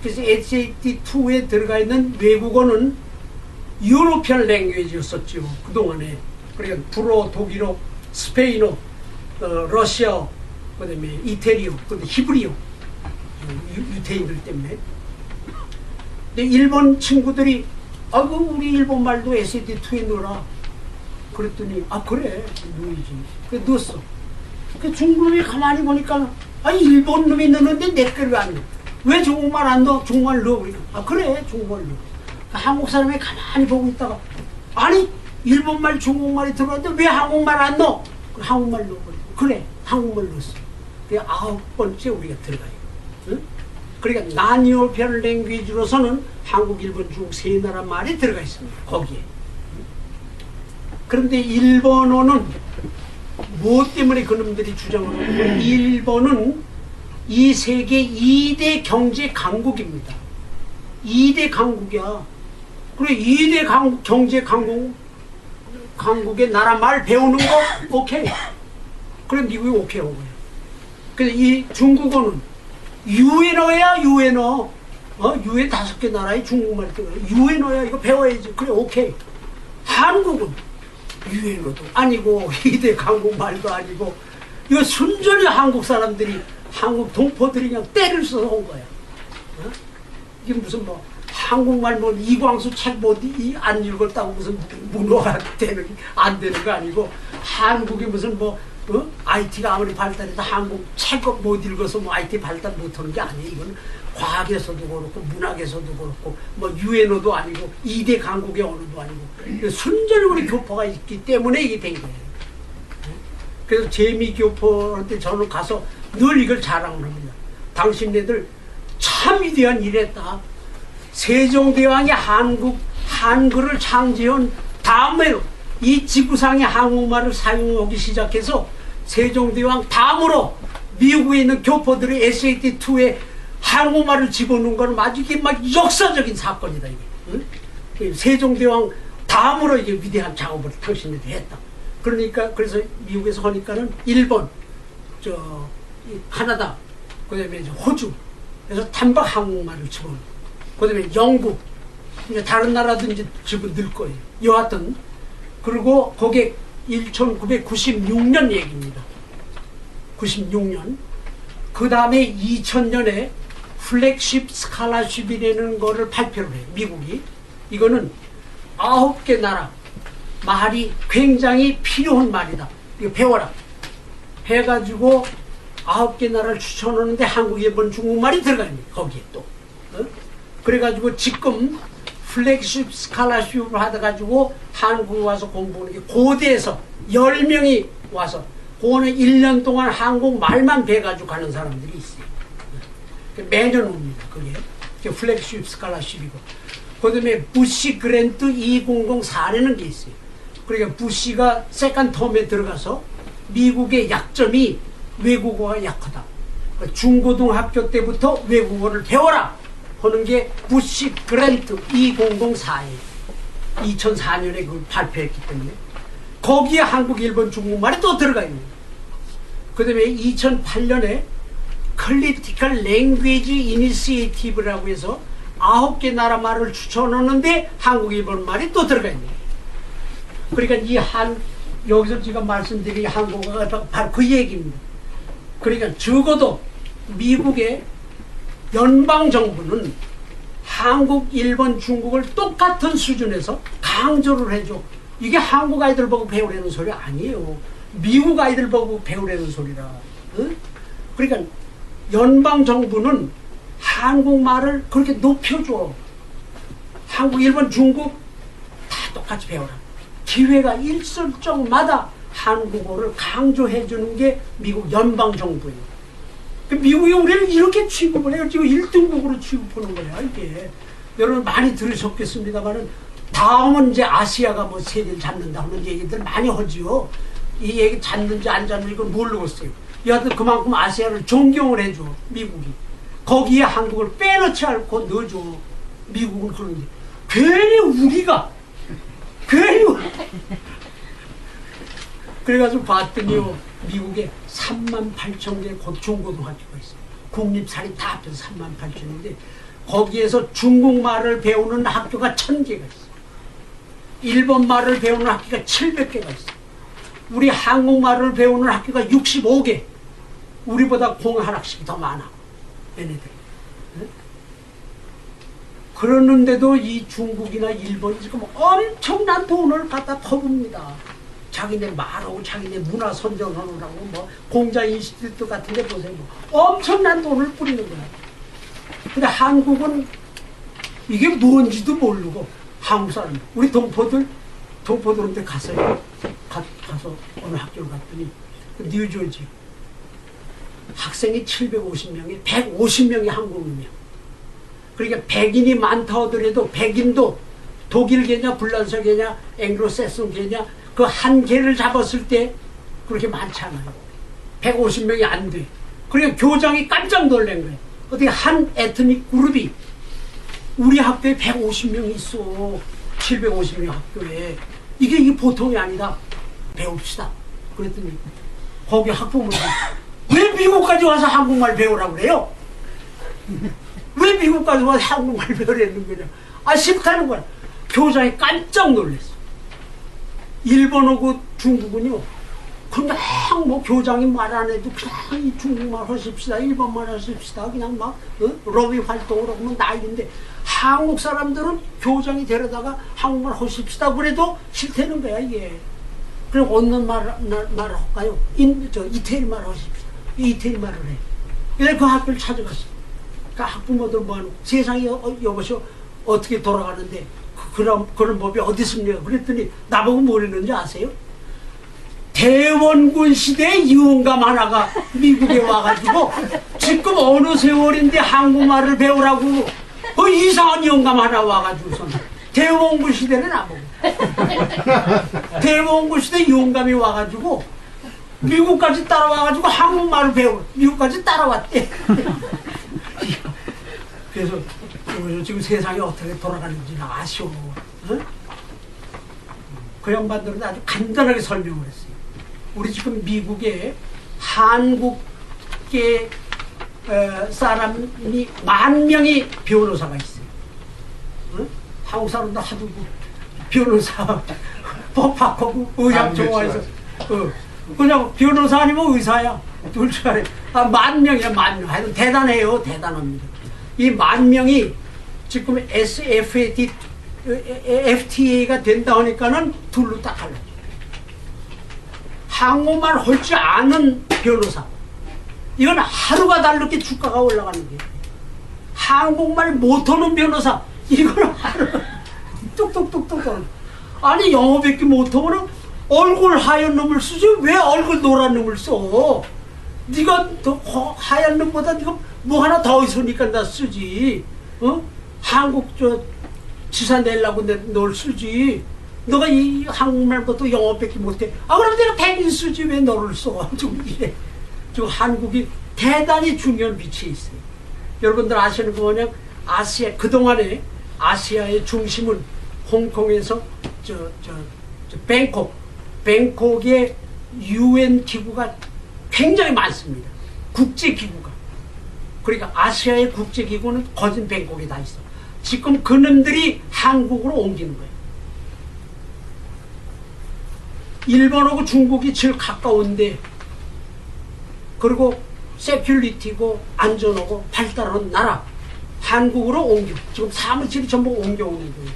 그래서 SAT2에 들어가 있는 외국어는 유로피안 랭귀지였었죠. 그동안에. 그러니까 불어, 독일어, 스페인어, 러시아어, 그 다음에 이태리어, 그 다음에 히브리어. 유태인들 때문에. 근데 일본 친구들이 아이고 우리 일본 말도 SAT2에 넣어라. 그랬더니 그래 넣어야지. 그래 넣었어. 그 중국놈이 가만히 보니까 일본 놈이 넣는데 내 걸 왜 안 넣어? 왜 중국말 안 넣어? 중국말 넣어. 그래 중국말 넣어. 한국 사람이 가만히 보고 있다가 아니 일본말 중국말이 들어왔는데 왜 한국말 안 넣어? 한국말 넣어버리고 그래 한국말 넣었어. 그게 9번째 우리가 들어가요. 응? 그러니까 난이오피안 랭귀지로서는 한국, 일본, 중국 세 나라 말이 들어가 있습니다. 거기에. 그런데 일본어는 무엇 때문에 그놈들이 주장을 하냐면 일본은 이 세계 2대 경제 강국입니다. 2대 강국이야. 그래 2대 경제 강국의 나라 말 배우는 거 오케이. 그래 미국이 오케이 한 거예요. 그래서 이 중국어는 유엔어야 유엔어. 유엔 5개 나라의 중국말 때문에 유엔어야 이거 배워야지. 그래 오케이. 한국은 유엔어도 아니고 2대 강국 말도 아니고 이거 순전히 한국 사람들이 한국 동포들이 그냥 때를 써서 온 거야. 이게 무슨 뭐 한국말 뭐 이광수 책 뭐 안 읽었다고 무슨 문화가 안 되는 거 아니고 한국이 무슨 뭐 IT가 아무리 발달해도 한국 책 못 읽어서 뭐 IT 발달 못하는 게 아니에요. 이건 과학에서도 그렇고 문학에서도 그렇고 뭐 유엔어도 아니고 2대 강국의 언어도 아니고 순전히 우리 교포가 있기 때문에 이게 된 거예요. 그래서 재미교포한테 저는 가서 늘 이걸 자랑을 합니다. 당신네들 참 위대한 일 했다. 세종대왕이 한글을 창제한 다음에 이 지구상의 한국말을 사용하기 시작해서 세종대왕 다음으로 미국에 있는 교포들이 SAT2에 한국말을 집어넣은 건 아주 이게 막 역사적인 사건이다 이게. 응? 세종대왕 다음으로 이게 위대한 작업을 당신들이 했다. 그러니까 그래서 미국에서 하니까는 일본, 카나다, 그다음에 호주, 그래서 단박 한국말을 집어넣고, 그다음에 영국, 이제 다른 나라도 이제 집어넣을 거예요. 여하튼 그리고 그게 1996년 얘기입니다. 96년. 그 다음에 2000년에 플렉십 스칼라십이라는 거를 발표를 해요. 미국이. 이거는 9개 나라 말이 굉장히 필요한 말이다. 이거 배워라. 해가지고 9개 나라를 추천하는데 한국, 일본, 중국말이 들어가요. 거기에 또. 그래가지고 지금 플렉십 스칼라십을 하다가지고 한국에 와서 공부하는 게 고대에서 10명이 와서 고는 1년 동안 한국 말만 배가지고 가는 사람들이 있어요. 매년 옵니다. 그게 플렉십 스칼라십이고. 그 다음에 부시 그랜트 2004라는 게 있어요. 그러니까 부시가 세컨 텀에 들어가서 미국의 약점이 외국어가 약하다. 그러니까 중고등학교 때부터 외국어를 배워라 하는 게 부시 그랜트 2004예요. 2004년에 그걸 발표했기 때문에 거기에 한국, 일본, 중국말이 또 들어가 있는 거예요. 그 다음에 2008년에 클리티컬 랭귀지 이니시에이티브라고 해서 9개 나라 말을 추천하는데 한국, 일본 말이 또 들어가 있는 거예요. 그러니까 여기서 제가 말씀드린 한국어가 바로 그 얘기입니다. 그러니까 적어도 미국의 연방정부는 한국, 일본, 중국을 똑같은 수준에서 강조를 해줘. 이게 한국 아이들 보고 배우려는 소리 아니에요. 미국 아이들 보고 배우려는 소리라. 응? 그러니까 연방정부는 한국말을 그렇게 높여줘. 한국, 일본, 중국 다 똑같이 배워라. 기회가 있을 적마다 한국어를 강조해주는 게 미국 연방정부예요. 미국이 우리를 이렇게 취급을 해요. 지금 1등국으로 취급하는 거야, 이게. 여러분 많이 들으셨겠습니다만은 다음은 이제 아시아가 뭐 세계를 잡는다 하는 얘기들 많이 하지요. 이 얘기 잡는지 안 잡는지 이건 모르겠어요. 여하튼 그만큼 아시아를 존경을 해줘, 미국이. 거기에 한국을 빼놓지 않고 넣어줘. 미국은 그런데. 괜히 우리가, 그래가지고 봤더니요, 미국에 38,000개 중고등학교가 있어요. 국립사립 다 합해서 38,000인데 거기에서 중국말을 배우는 학교가 1,000개가 있어요. 일본말을 배우는 학교가 700개가 있어요. 우리 한국말을 배우는 학교가 65개. 우리보다 공 하나씩 더 많아. 얘네들. 네? 그러는데도 이 중국이나 일본이 지금 엄청난 돈을 갖다 퍼붑니다. 자기네 말하고 자기네 문화 선전하느라고 뭐 공자 인스티튜트 같은 데 보세요. 뭐 엄청난 돈을 뿌리는 거야. 근데 한국은 이게 뭔지도 모르고 한국 사람, 우리 동포들한테 가서 어느 학교를 갔더니 뉴저지 학생이 750명에 150명이 한국인이야. 그러니까 백인이 많다 하더라도 백인도 독일계냐 불란서계냐 앵글로세슨계냐 그 한 개를 잡았을 때 그렇게 많지 않아요. 150명이 안 돼. 그러니까 교장이 깜짝 놀란 거예요. 어떻게 한 에트닉 그룹이 우리 학교에 150명이 있어. 750명 학교에. 이게 보통이 아니다. 배웁시다. 그랬더니 거기 학부모들이 왜 미국까지 와서 한국말 배우라고 그래요? 왜 미국까지 와서 한국말 배우라는 거냐? 아, 싫다는 거야. 교장이 깜짝 놀랐어. 일본하고 중국은요, 그냥 뭐 교장이 말 안 해도 그냥 이 중국말 하십시다, 일본말 하십시다, 그냥 막 로비 활동을 하면 난리인데, 한국 사람들은 교장이 데려다가 한국말 하십시다 그래도 싫다는 거야, 이게. 그럼 어느 말 할까요? 이태리 말 하십시다. 이태리 말을 해. 그래서 그 학교를 찾아갔어. 그 학부모들 뭐하는 세상이 여보시오 어떻게 돌아가는데 그런 법이 어디 있습니까? 그랬더니 나보고 뭐랬는지 아세요? 대원군 시대에 이용감 하나가 미국에 와가지고 지금 어느 세월인데 한국말을 배우라고 그 이상한 이용감 하나 와가지고서 대원군 시대는 안 보고 대원군 시대 이용감이 와가지고 미국까지 따라와가지고 한국말을 배우고 미국까지 따라왔대. 그래서 지금 세상이 어떻게 돌아가는지는 아쉬워. 응? 그 양반들은 아주 간단하게 설명을 했어요. 우리 지금 미국에 한국계 사람이 10,000명이 변호사가 있어요. 응? 한국 사람도 하도 변호사, 법학하고 의학 좋아해서 그냥 변호사 아니면 의사야. 둘 중 하나. 10,000명이야, 10,000명. 하여튼 대단해요. 대단합니다. 이 10,000명이 지금 FTA가 된다 하니까는 둘로 딱 갈라져. 한국말 할 줄 아는 변호사. 이건 하루가 다르게 주가가 올라가는 거예요. 한국말 못하는 변호사. 이거는 하루 뚝뚝뚝뚝. 아니 영어밖에 못하면 얼굴 하얀 놈을 쓰지 왜 얼굴 노란 놈을 써? 네가 더 하얀 놈보다 네가 뭐 하나 더 있으니까 나 쓰지. 어? 한국 지사 내려고 널 쓰지. 너가 이 한국말부터 영어밖에 못해. 아 그럼 내가 백인 쓰지 왜 너를 써? 지금 한국이 대단히 중요한 위치에 있어요. 여러분들 아시는 거 뭐냐? 아시아 그동안에 아시아의 중심은 홍콩에서 뱅콕에 UN 기구가 굉장히 많습니다. 국제 기구가. 그러니까 아시아의 국제 기구는 거진 뱅콕에 다 있어. 지금 그놈들이 한국으로 옮기는 거예요. 일본하고 중국이 제일 가까운데, 그리고 세큐리티고 안전하고 발달한 나라 한국으로 옮겨. 지금 사무실이 전부 옮겨오는 거예요.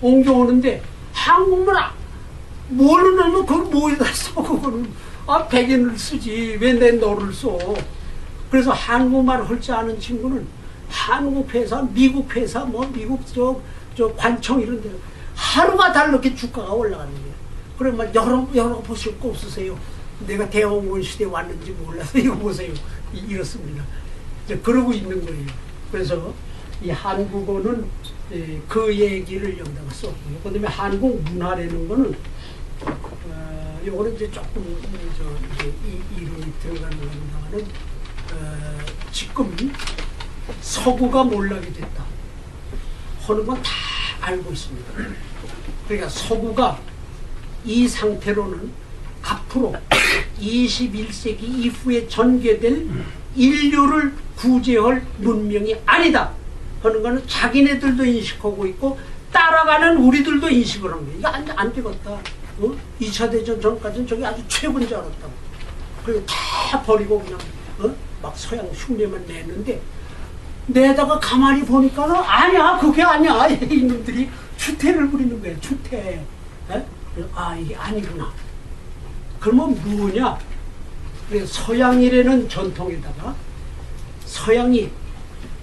옮겨오는데 한국말 모르면 그걸 뭐에다 써? 그거는 백인을 쓰지 왜 내 너를 써? 그래서 한국말 할 줄 아는 친구는 한국 회사, 미국 회사, 뭐 미국 저 관청 이런 데 하루가 다르게 주가가 올라가는 거예요. 그러면 여러 보실 거 없으세요? 내가 대원군 시대에 왔는지 몰라서 이거 보세요. 이렇습니다. 이제 그러고 있는 거예요. 그래서 이 한국어는 그 얘기를 여기다가 썼고요. 그 다음에 한국 문화라는 거는 요거는 이제 조금 이제 이론이 들어가는 겁니다만은 지금 서구가 몰락이 됐다 하는 건 다 알고 있습니다. 그러니까 서구가 이 상태로는 앞으로 21세기 이후에 전개될 인류를 구제할 문명이 아니다 하는 거는 자기네들도 인식하고 있고 따라가는 우리들도 인식을 한 거예요. 이거 안 되겠다. 2차 대전 전까지는 저게 아주 최고인 줄 알았다고. 그리고 다 버리고 그냥 막 서양 흉내만 내는데 내다가 가만히 보니까는 아니야 그게 아니야. 이놈들이 추태를 부리는 거예요. 추태. 아 이게 아니구나. 그러면 뭐냐? 서양이라는 전통에다가 서양이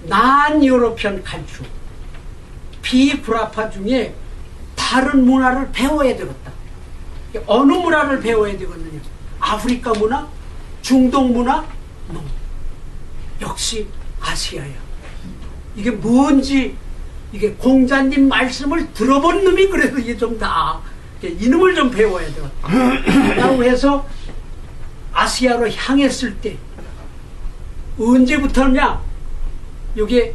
난 유러피안 칼추 비브라파 중에 다른 문화를 배워야 되겠다. 어느 문화를 배워야 되겠느냐? 아프리카 문화, 중동 문화, 역시 아시아야. 이게 뭔지 이게 공자님 말씀을 들어본 놈이 그래도 이게 좀 다 이놈을 좀 배워야 돼요. 라고 해서 아시아로 향했을 때 언제부터냐? 이게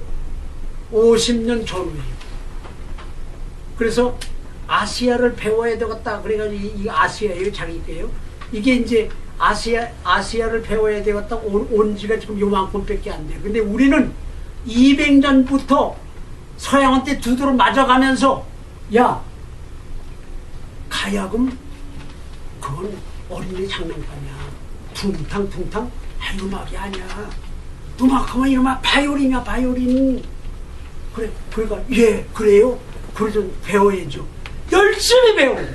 50년 전후예요. 그래서 아시아를 배워야 되겠다. 그래가지고 이 아시아예요, 자기 거예요. 이게 이제 아시아를 배워야 되겠다. 온 지가 지금 요만큼밖에 안 돼요. 근데 우리는 200년부터 서양한테 두드러 맞아가면서 야, 가야금 그건 어린이 장난감이야. 퉁탕 음악이 아니야. 음악하면 이놈아 바이올린이야, 바이올린. 그래, 그러니까 예, 그래요? 그래서 배워야죠. 열심히 배워요.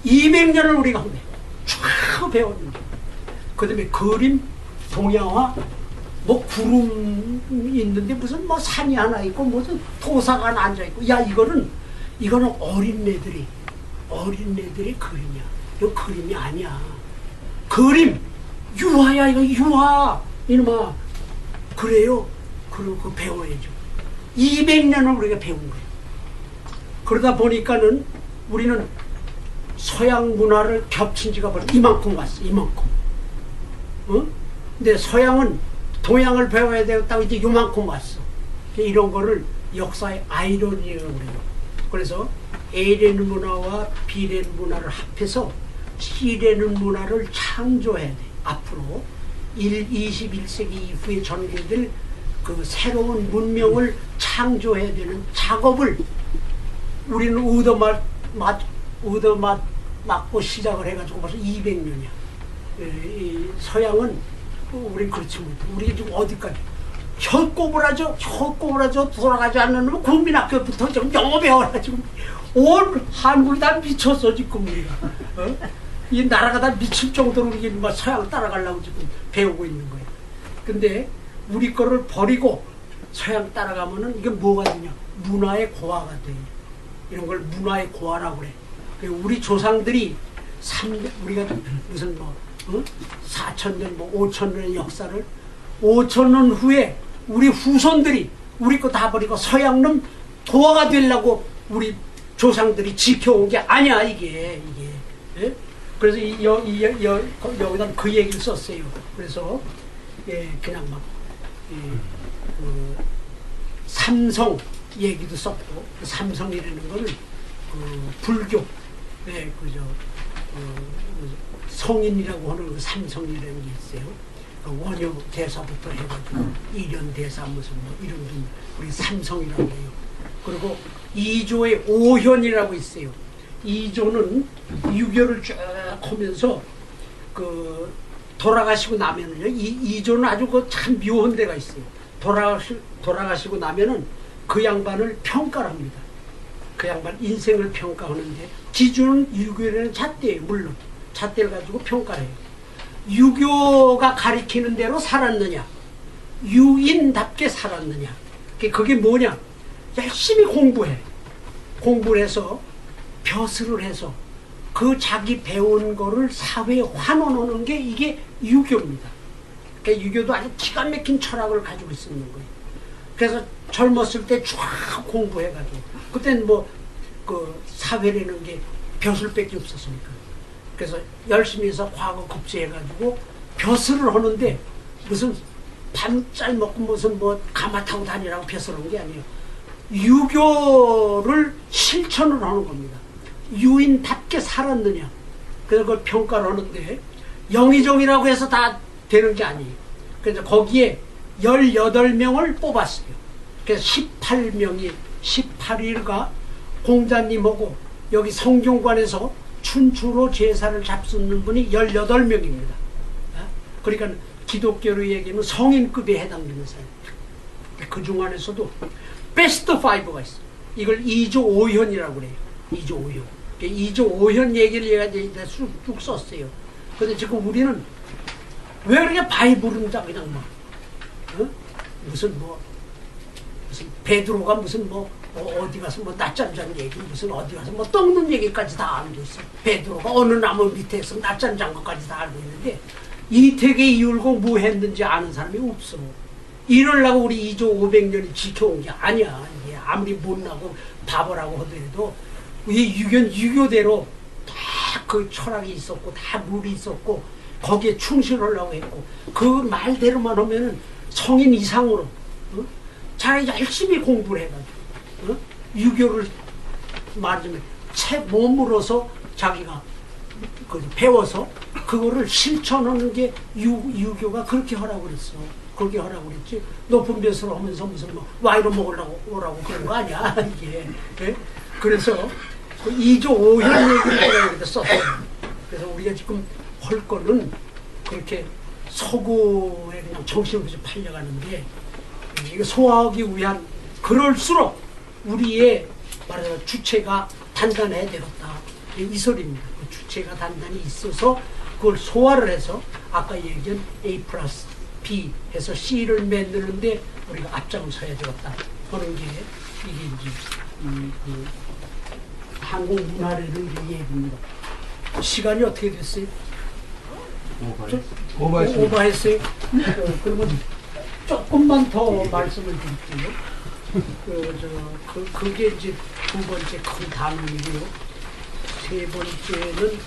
200년을 우리가 한대 쫙 배웠는데. 그 다음에 그림, 동양화, 뭐 구름이 있는데 무슨 뭐 산이 하나 있고 무슨 토사가 하나 앉아있고, 야, 이거는 어린애들이 그림이야. 이거 그림이 아니야. 그림, 유화야, 이거 유화. 이놈아, 그래요? 그러고 배워야죠. 200년을 우리가 배운 거예요. 그러다 보니까는 우리는 서양 문화를 겹친 지가 벌써 이만큼 왔어, 이만큼. 어? 근데 서양은 동양을 배워야 되겠다고 이제 요만큼 왔어. 이런 거를 역사의 아이러니라고 그래요. 그래서 A라는 문화와 B라는 문화를 합해서 C라는 문화를 창조해야 돼. 앞으로 21세기 이후에 전개될 그 새로운 문명을 창조해야 되는 작업을 우리는 얻어맞고 시작을 해가지고 벌써 200년이야. 서양은 우린 그렇지 못해. 우리 지금 어디까지 혀꼬부라져 돌아가지 않는 놈은 국민학교부터 지금 영어 배워라. 지금 온 한국이 다 미쳤어 지금 우리가. 어? 이 나라가 다 미칠 정도로 우리 막 서양 따라가려고 지금 배우고 있는 거예요. 근데 우리 거를 버리고 서양 따라가면은 이게 뭐가 되냐? 문화의 고화가 돼. 이런 걸 문화의 고화라고 그래. 우리 조상들이 우리가 무슨 뭐 4,000년 뭐 5,000년의 역사를 5,000년 후에 우리 후손들이 우리 거 다 버리고 서양놈 도화가 되려고 우리 조상들이 지켜온 게 아니야 이게. 예? 그래서 여기다 그 얘기를 썼어요. 그래서 예, 그냥 막 삼성 얘기도 썼고, 그 삼성이라는 거는 불교, 네, 성인이라고 하는 그 삼성이라는 게 있어요. 그 원효 대사부터 해가지고 일현 대사 무슨 뭐 이런 분 우리 삼성이라고 해요. 그리고 이조의 오현이라고 있어요. 이조는 유교를 쭉 하면서 그 돌아가시고 나면은요, 이조는 아주 그 참 묘한 데가 있어요. 돌아가시고 나면은 그 양반을 평가를 합니다. 그 양반 인생을 평가하는데 기준은 유교라는 잣대예요. 물론 잣대를 가지고 평가를 해요. 유교가 가리키는 대로 살았느냐, 유인답게 살았느냐. 그게 뭐냐? 열심히 공부를 해서 벼슬을 해서 그 자기 배운 거를 사회에 환원하는 게 이게 유교입니다. 그러니까 유교도 아주 기가 막힌 철학을 가지고 있는 거예요. 그래서 젊었을 때 쫙 공부해가지고, 그때는 뭐 그 사회라는 게 벼슬밖에 없었으니까. 그래서 열심히 해서 과거 급제해가지고 벼슬을 하는데 무슨 밤잘 먹고 무슨 뭐 가마 타고 다니라고 벼슬을 한 게 아니에요. 유교를 실천을 하는 겁니다. 유인답게 살았느냐. 그래서 그걸 평가를 하는데 영의정이라고 해서 다 되는 게 아니에요. 그래서 거기에 18명을 뽑았어요. 그래서 18일가 공자님하고 여기 성경관에서 춘추로 제사를 잡수는 분이 18명입니다. 그러니까 기독교로 얘기하면 성인급에 해당되는 사람. 그 중 안에서도 베스트 5가 있어요. 이걸 2조 5현이라고 그래요. 2조 5현. 2조 5현 얘기를 얘가 쭉 썼어요. 근데 지금 우리는 왜 그렇게 바이블은 그냥 막 무슨 베드로가 무슨 어디 가서 낮잠 잔 얘기, 무슨 어디 가서 떡는 얘기까지 다 알고 있어요. 베드로가 어느 나무 밑에서 낮잠 잔 것까지 다 알고 있는데 이태계 이율고 뭐 했는지 아는 사람이 없어. 이러려고 우리 2조 500년이 지켜온 게 아니야. 이게 아무리 못나고 바보라고 하더라도 이 유교대로 다 그 철학이 있었고 다 룰이 있었고 거기에 충실하려고 했고 그 말대로만 하면은 성인 이상으로 잘 열심히 공부를 해가지고 유교를 말하자면 책 몸으로서 자기가 배워서 그거를 실천하는 게 유교가 그렇게 하라고 그랬어. 그렇게 하라고 그랬지. 높은 벼슬을 하면서 무슨 뭐 와이로 먹으려고 오라고 그런 거 아니야 이게. 예? 그래서 그 2조 5현 얘기를 여기다 썼어요. 그래서 우리가 지금 할 거는 그렇게 서구에 그냥 정신없이 팔려가는데 이거 소화하기 위한 그럴수록 우리의 말하자면 주체가 단단해야 되겠다. 이 소리입니다. 그 주체가 단단히 있어서 그걸 소화를 해서 아까 얘기한 A 플러스 B 해서 C를 만드는데 우리가 앞장서야 되겠다. 그런 게 이게 이제 그 한국 문화라는 얘기입니다. 시간이 어떻게 됐어요? 오버했어요. 그러면 조금만 더 말씀을 드릴게요. 그게 이제 두 번째 큰 단원이고요. 세 번째는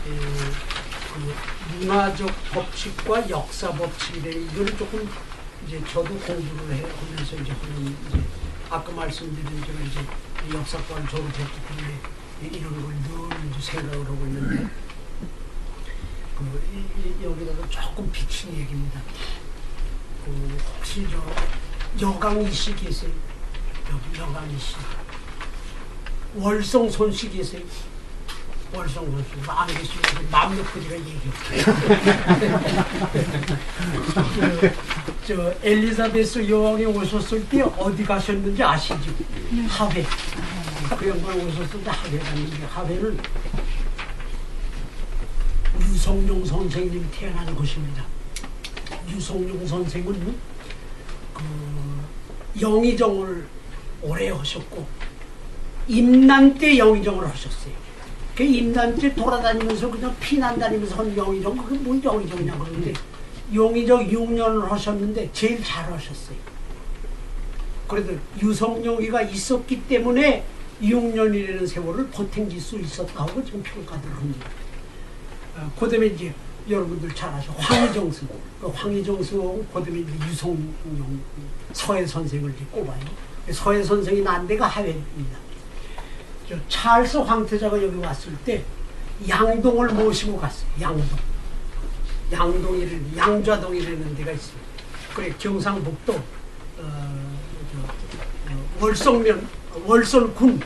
그 문화적 법칙과 역사 법칙이래. 이거는 조금 이제 저도 공부를 하면서 이제 하는 이제 아까 말씀드린 제가 이제 역사과를 졸업했기 때문에 이런 걸 늘 이제 생각을 하고 있는데 여기다가 조금 비친 얘기입니다. 혹시 저 여강이 씨 계세요? 여강이 씨. 월성 손씨 계세요? 월성 손씨. 안 계시면 마음 놓고 제가 얘기할게요. 저 엘리자베스 여왕이 오셨을 때 어디 가셨는지 아시죠? 하회. 그 양반 오셨을 때 하회 갔는데 하회는 유성룡 선생님이 태어난 곳입니다. 유성룡 선생은 그 영의정을 오래 하셨고 임난 때 영의정을 하셨어요. 그 임난 때 돌아다니면서 그냥 피난 다니면서 한 영의정, 그게 뭔 영의정이냐 그러는데 영의정 6년을 하셨는데 제일 잘하셨어요. 그래도 유성룡이가 있었기 때문에 6년이라는 세월을 버틴 수 있었다고 지금 평가를 합니다. 그 다음에 이제 여러분들 잘 아시죠. 황희정수. 그 황희정수, 그 다음에 이제 유성룡, 서해 선생을 이제 꼽아요. 서해 선생이 난 데가 하회입니다. 찰스 황태자가 여기 왔을 때 양동을 모시고 갔어요. 양동이라는, 양좌동이라는 데가 있어요. 그래, 경상북도, 월선군,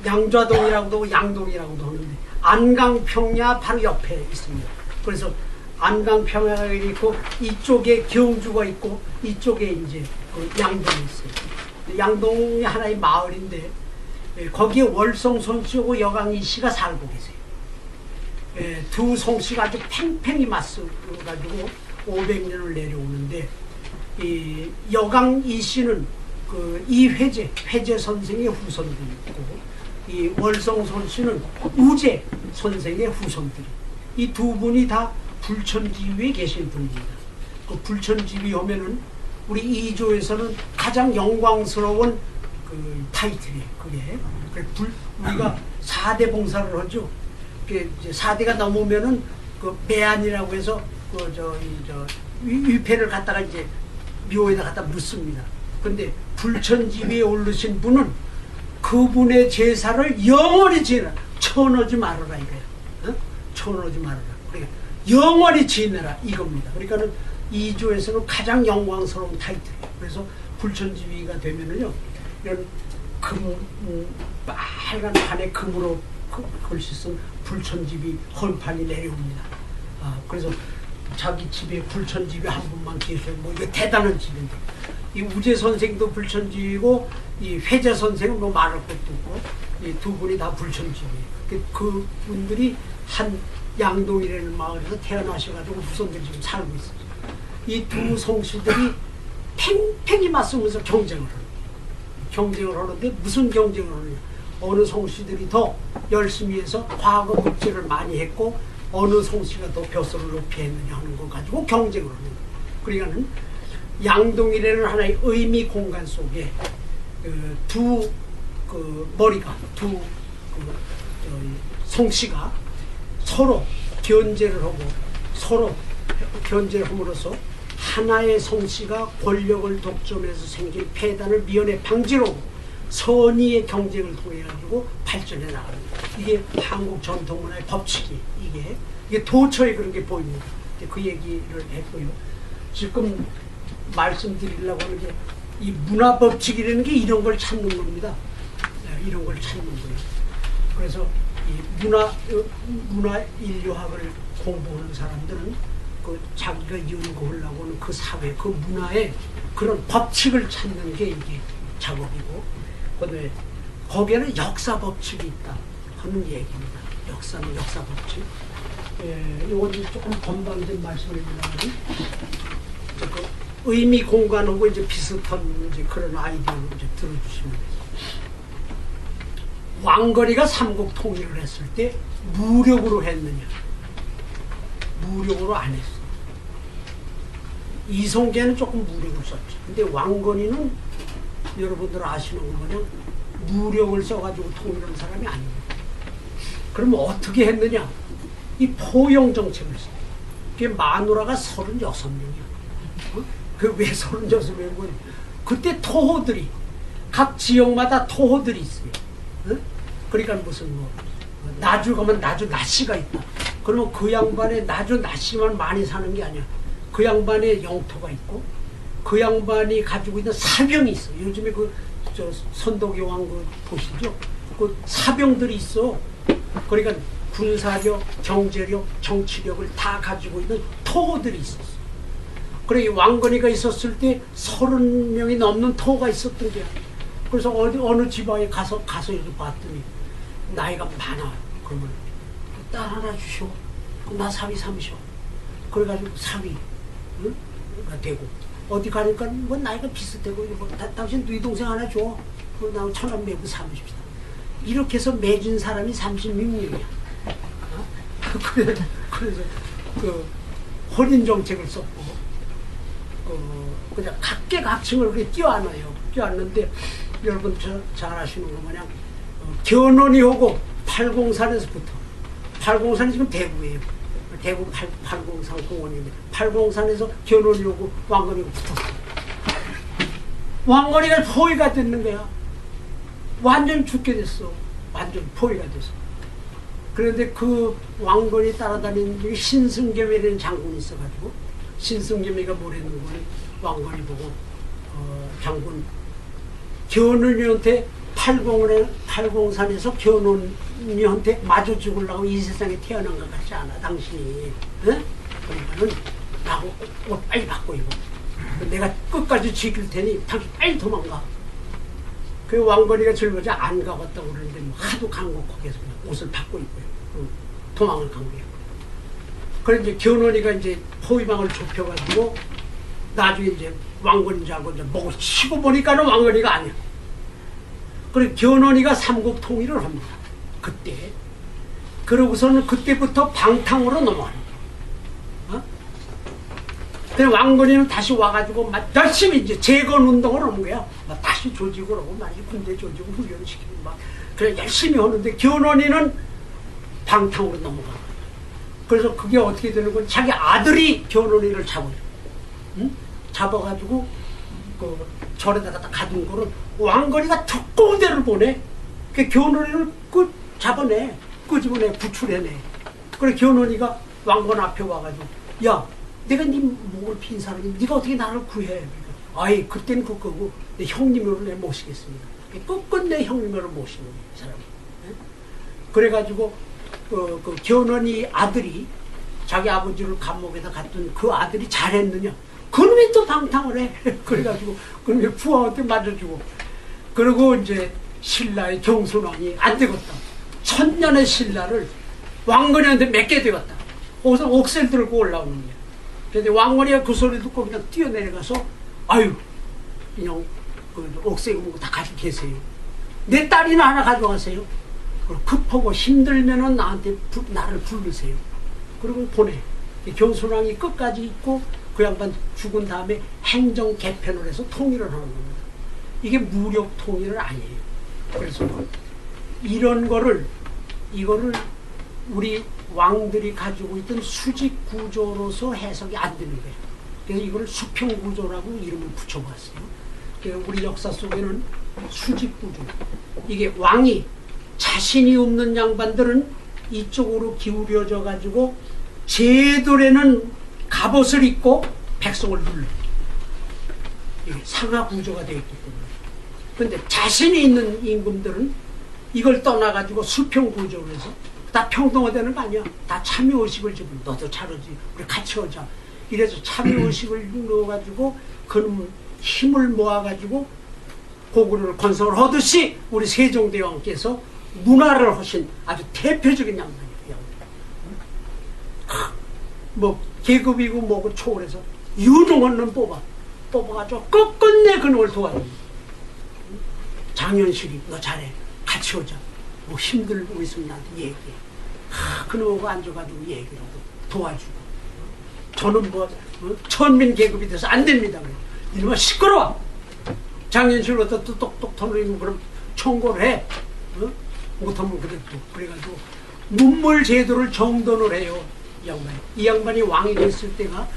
양좌동이라고도 하고 양동이라고도 하는데 안강평야 바로 옆에 있습니다. 그래서 안강평야가 있고 이쪽에 경주가 있고 이쪽에 이제 그 양동이 있어요. 양동이 하나의 마을인데 거기에 월성 손씨하고 여강이 씨가 살고 계세요. 두 송씨가 아주 팽팽히 맞서가지고 500년을 내려오는데 이 여강 이 씨는 그 이회재 선생의 후손들이 있고 이 월성 손씨는 우재 선생의 후손들이 이 두 분이 다 불천지위에 계신 분입니다. 그 불천지위 하면은 우리 이조에서는 가장 영광스러운 그 타이틀이에요. 그게 우리가 4대 봉사를 하죠. 이제 4대가 넘으면은 그 매안이라고 해서 위패를 갖다가 이제 묘에다 갖다 묻습니다. 근데 불천지위에 오르신 분은 그분의 제사를 영원히 지내라. 쳐넣지 말아라 이거예요. 어? 쳐넣지 말아라. 그러니까 영원히 지내라 이겁니다. 그러니까는 이조에서는 가장 영광스러운 타이틀이에요. 그래서 불천지위가 되면은요, 이런 빨간 판에 금으로 글씨 쓴 불천지위 헌판이 내려옵니다. 그래서 자기 집에 불천지위 한 분만 계셔요. 뭐 이거 대단한 집인데. 이 우재 선생도 불천지위고 이 회재 선생은 뭐 말할 것도 없고 이 두 분이 다 불천지위예요. 그 분들이 한 양동이라는 마을에서 태어나셔가지고 후손들이 지금 살고 있어요. 이 두 성씨들이 팽팽히 맞서면서 경쟁을 하는데 무슨 경쟁을 하느냐. 어느 성씨들이 더 열심히 해서 과거 국제를 많이 했고 어느 성씨가 더 벼슬을 높이 했느냐 하는 거 가지고 경쟁을 하는 거예요. 그러니까는 양동이라는 하나의 의미 공간 속에 두 머리가 성씨가 서로 견제를 하고 서로 견제를 함으로써 하나의 성씨가 권력을 독점해서 생긴 폐단을 미연에 방지하고 선의의 경쟁을 통해 가지고 발전해 나가는 거예요. 이게 한국 전통문화의 법칙이 이게 도처에 그런 게 보입니다. 그 얘기를 했고요. 지금 말씀드리려고 하는 게 이 문화 법칙이라는 게 이런 걸 찾는 겁니다. 이런 걸 찾는 거예요. 그래서 이 문화 인류학을 공부하는 사람들은 그 자기가 연구하려고 하는 그 사회, 그 문화의 그런 법칙을 찾는 게 이게 작업이고, 그다음에 거기에는 역사 법칙이 있다 하는 얘기입니다. 역사는 역사 법칙. 이건 조금 건방진 말씀입니다만, 그 의미 공간하고 이제 비슷한 이제 그런 아이디어를 이제 들어주시면 돼요. 왕건이가 삼국 통일을 했을 때 무력으로 했느냐? 무력으로 안 했어. 이성계는 조금 무력을 썼죠. 근데 왕건이는 여러분들 아시는 거 그냥 무력을 써가지고 통일한 사람이 아닙니다. 그럼 어떻게 했느냐? 이 포용 정책을 써. 그게 마누라가 36명이야. 그 왜 36명이고? 그때 토호들이 각 지역마다 토호들이 있어요. 그러니까 무슨 나주 가면 나주 나씨가 있다. 그러면 그 양반의 나주 나씨만 많이 사는 게 아니야. 그 양반의 영토가 있고 그 양반이 가지고 있는 사병이 있어. 요즘에 저 선덕여왕 보시죠? 그 사병들이 있어. 그러니까 군사력, 경제력, 정치력을 다 가지고 있는 토호들이 있었어. 그래 왕건이가 있었을 때 30명이 넘는 토호가 있었던 게야. 그래서 어느 지방에 가서 이렇게 봤더니 나이가 많아. 그러면 딸 하나 주시오. 나 사위 삼시오. 그래가지고 사위가 되고 어디 가니까 뭐 나이가 비슷하고 당신 네 동생 하나 줘. 나 천원 매고 삼으십시다. 이렇게 해서 맺은 사람이 36명이야. 그래서 그 혼인 정책을 썼고 그냥 각계각층을 그렇게 띄워안아요. 띄워안는데 여러분 잘 아시는 거 마냥 견훤이 오고 팔공산에서부터 팔공산이 지금 대구예요. 대구 팔공산 공원입니다. 팔공산에서 견훤이 오고 왕건이가 붙었어요. 왕건이가 포위가 됐는 거야. 완전 죽게 됐어. 완전 포위가 됐어. 그런데 그 왕건이 따라다니는 신승겸이라는 장군이 있어가지고 신승겸이가 뭐랬는 거니 왕건이 보고 장군 견훤이한테 팔공산에서 견훤이한테 마주 죽으려고 이 세상에 태어난 것 같지 않아 당신이. 응? 그러니까는 나하고 옷 빨리 바꿔 입어. 내가 끝까지 지킬 테니 당신 빨리 도망가. 그 왕건이가 젊어져 안 가봤다고 그러는데 뭐 하도 간곡하게 해서 옷을 바꿔 입고요. 도망을 간 거예요. 그래서 이제 견훤이가 이제 포위방을 좁혀가지고 나중에 이제 왕건인 줄 알고 이제 목을 치고 보니까는 왕건이가 아니야. 그래 견훤이가 삼국 통일을 합니다. 그때. 그러고서는 그때부터 방탕으로 넘어가는 거야. 어? 그래 왕건이는 다시 와가지고 막 열심히 이제 재건 운동을 하는 거야. 막 다시 조직을 하고 막 군대 조직을 훈련시키고 막 그래 열심히 하는데 견훤이는 방탕으로 넘어가. 그래서 그게 어떻게 되는 건 자기 아들이 견훤이를 잡아요. 응? 잡아가지고 그 절에다가 딱 가둔 거를 왕건이가 두꺼운 데를 보내. 그 견훤이를 잡아내. 끄집어내. 구출해내. 그래 견훤이가 왕건 앞에 와가지고 야 내가 네 목을 핀 사람이 네가 어떻게 나를 구해. 그러니까, 아이 그때는 그거고 내 형님으로 내 모시겠습니다. 끝끝내 형님으로 모시는 이 사람이. 네? 그래가지고 그 견훤이 아들이 자기 아버지를 감옥에다 갔던 그 아들이 잘했느냐. 그놈이 또 방탕을 해. 그래가지고 그놈이 부하한테 맞아주고 그리고 이제 신라의 경순왕이 안 되겠다. 1000년의 신라를 왕건이한테 맺게 되겠다. 거기서 옥새를 들고 올라오는 거야. 그런데 왕건이가 그 소리 듣고 그냥 뛰어내려가서 아유 그냥 그 옥새 다 가지고 계세요. 내 딸이나 하나 가져가세요. 급하고 힘들면은 나한테 나를 부르세요. 그리고 보내. 경순왕이 끝까지 있고 그 양반 죽은 다음에 행정 개편을 해서 통일을 하는 겁니다. 이게 무력 통일은 아니에요. 그래서 이런 거를 이거를 우리 왕들이 가지고 있던 수직 구조로서 해석이 안 되는 거예요. 그래서 이걸 수평 구조라고 이름을 붙여봤어요. 우리 역사 속에는 수직 구조. 이게 왕이 자신이 없는 양반들은 이쪽으로 기울여져 가지고 제돌에는 갑옷을 입고 백성을 눌러. 이게 상하 구조가 되어 있기 때문에. 그런데 자신이 있는 임금들은 이걸 떠나가지고 수평 구조로 해서 다 평등화되는 거 아니야. 다 참여의식을 지금 너도 잘하지. 우리 같이 하자. 이래서 참여의식을 넣어가지고 그놈 힘을 모아가지고 고구려를 건설을 하듯이 우리 세종대왕께서 문화를 하신 아주 대표적인 양반이에요. 뭐 계급이고 뭐고 초월해서 유능한 놈 뽑아가지고 끝끝내 그놈을 도와줍니다. 장현실이 너 잘해. 같이 오자. 뭐 힘들고 있으면 나한테 얘기해. 그놈하고 앉아가지고 얘기라도 도와주고. 저는 뭐 천민 계급이 돼서 안 됩니다. 이러면 시끄러워. 장현실로부터 또 똑똑 터놓으면 그럼 청구를 해. 못하면 그래 또. 그래가지고 문물 제도를 정돈을 해요. 이 양반이. 이 양반이 왕이 됐을 때가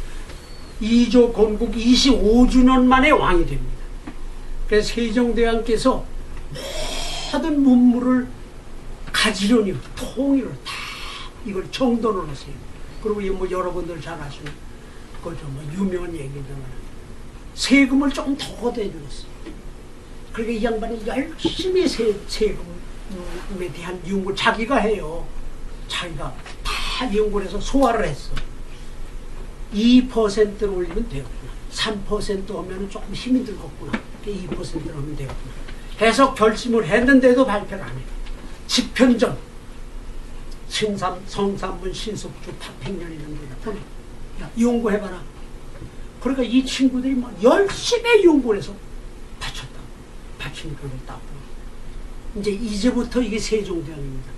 2조 건국 25주년 만에 왕이 됩니다. 그래서 세종대왕께서 모든 문물을 가지런히 통일을 다 이걸 정돈을 하세요. 그리고 이 뭐 여러분들 잘 아시는 그죠 뭐 유명한 얘기입니다만 세금을 조금 더 걷어들였어요. 그러니까 이 양반이 열심히 세금에 대한 연구를 자기가 해요. 자기가 다 연구를 해서 소화를 했어. 2%를 올리면 되었구나. 3% 하면 조금 힘이 들겠구나. 2%를 하면 되었구나. 해서 결심을 했는데도 발표를 안 해요. 집현전, 성삼분, 신석주, 탁팽년 이런 데다 보내. 야, 연구해봐라. 그러니까 이 친구들이 막 열심히 연구를 해서 바쳤다. 바치니까 딱. 이제부터 이게 세종대왕입니다.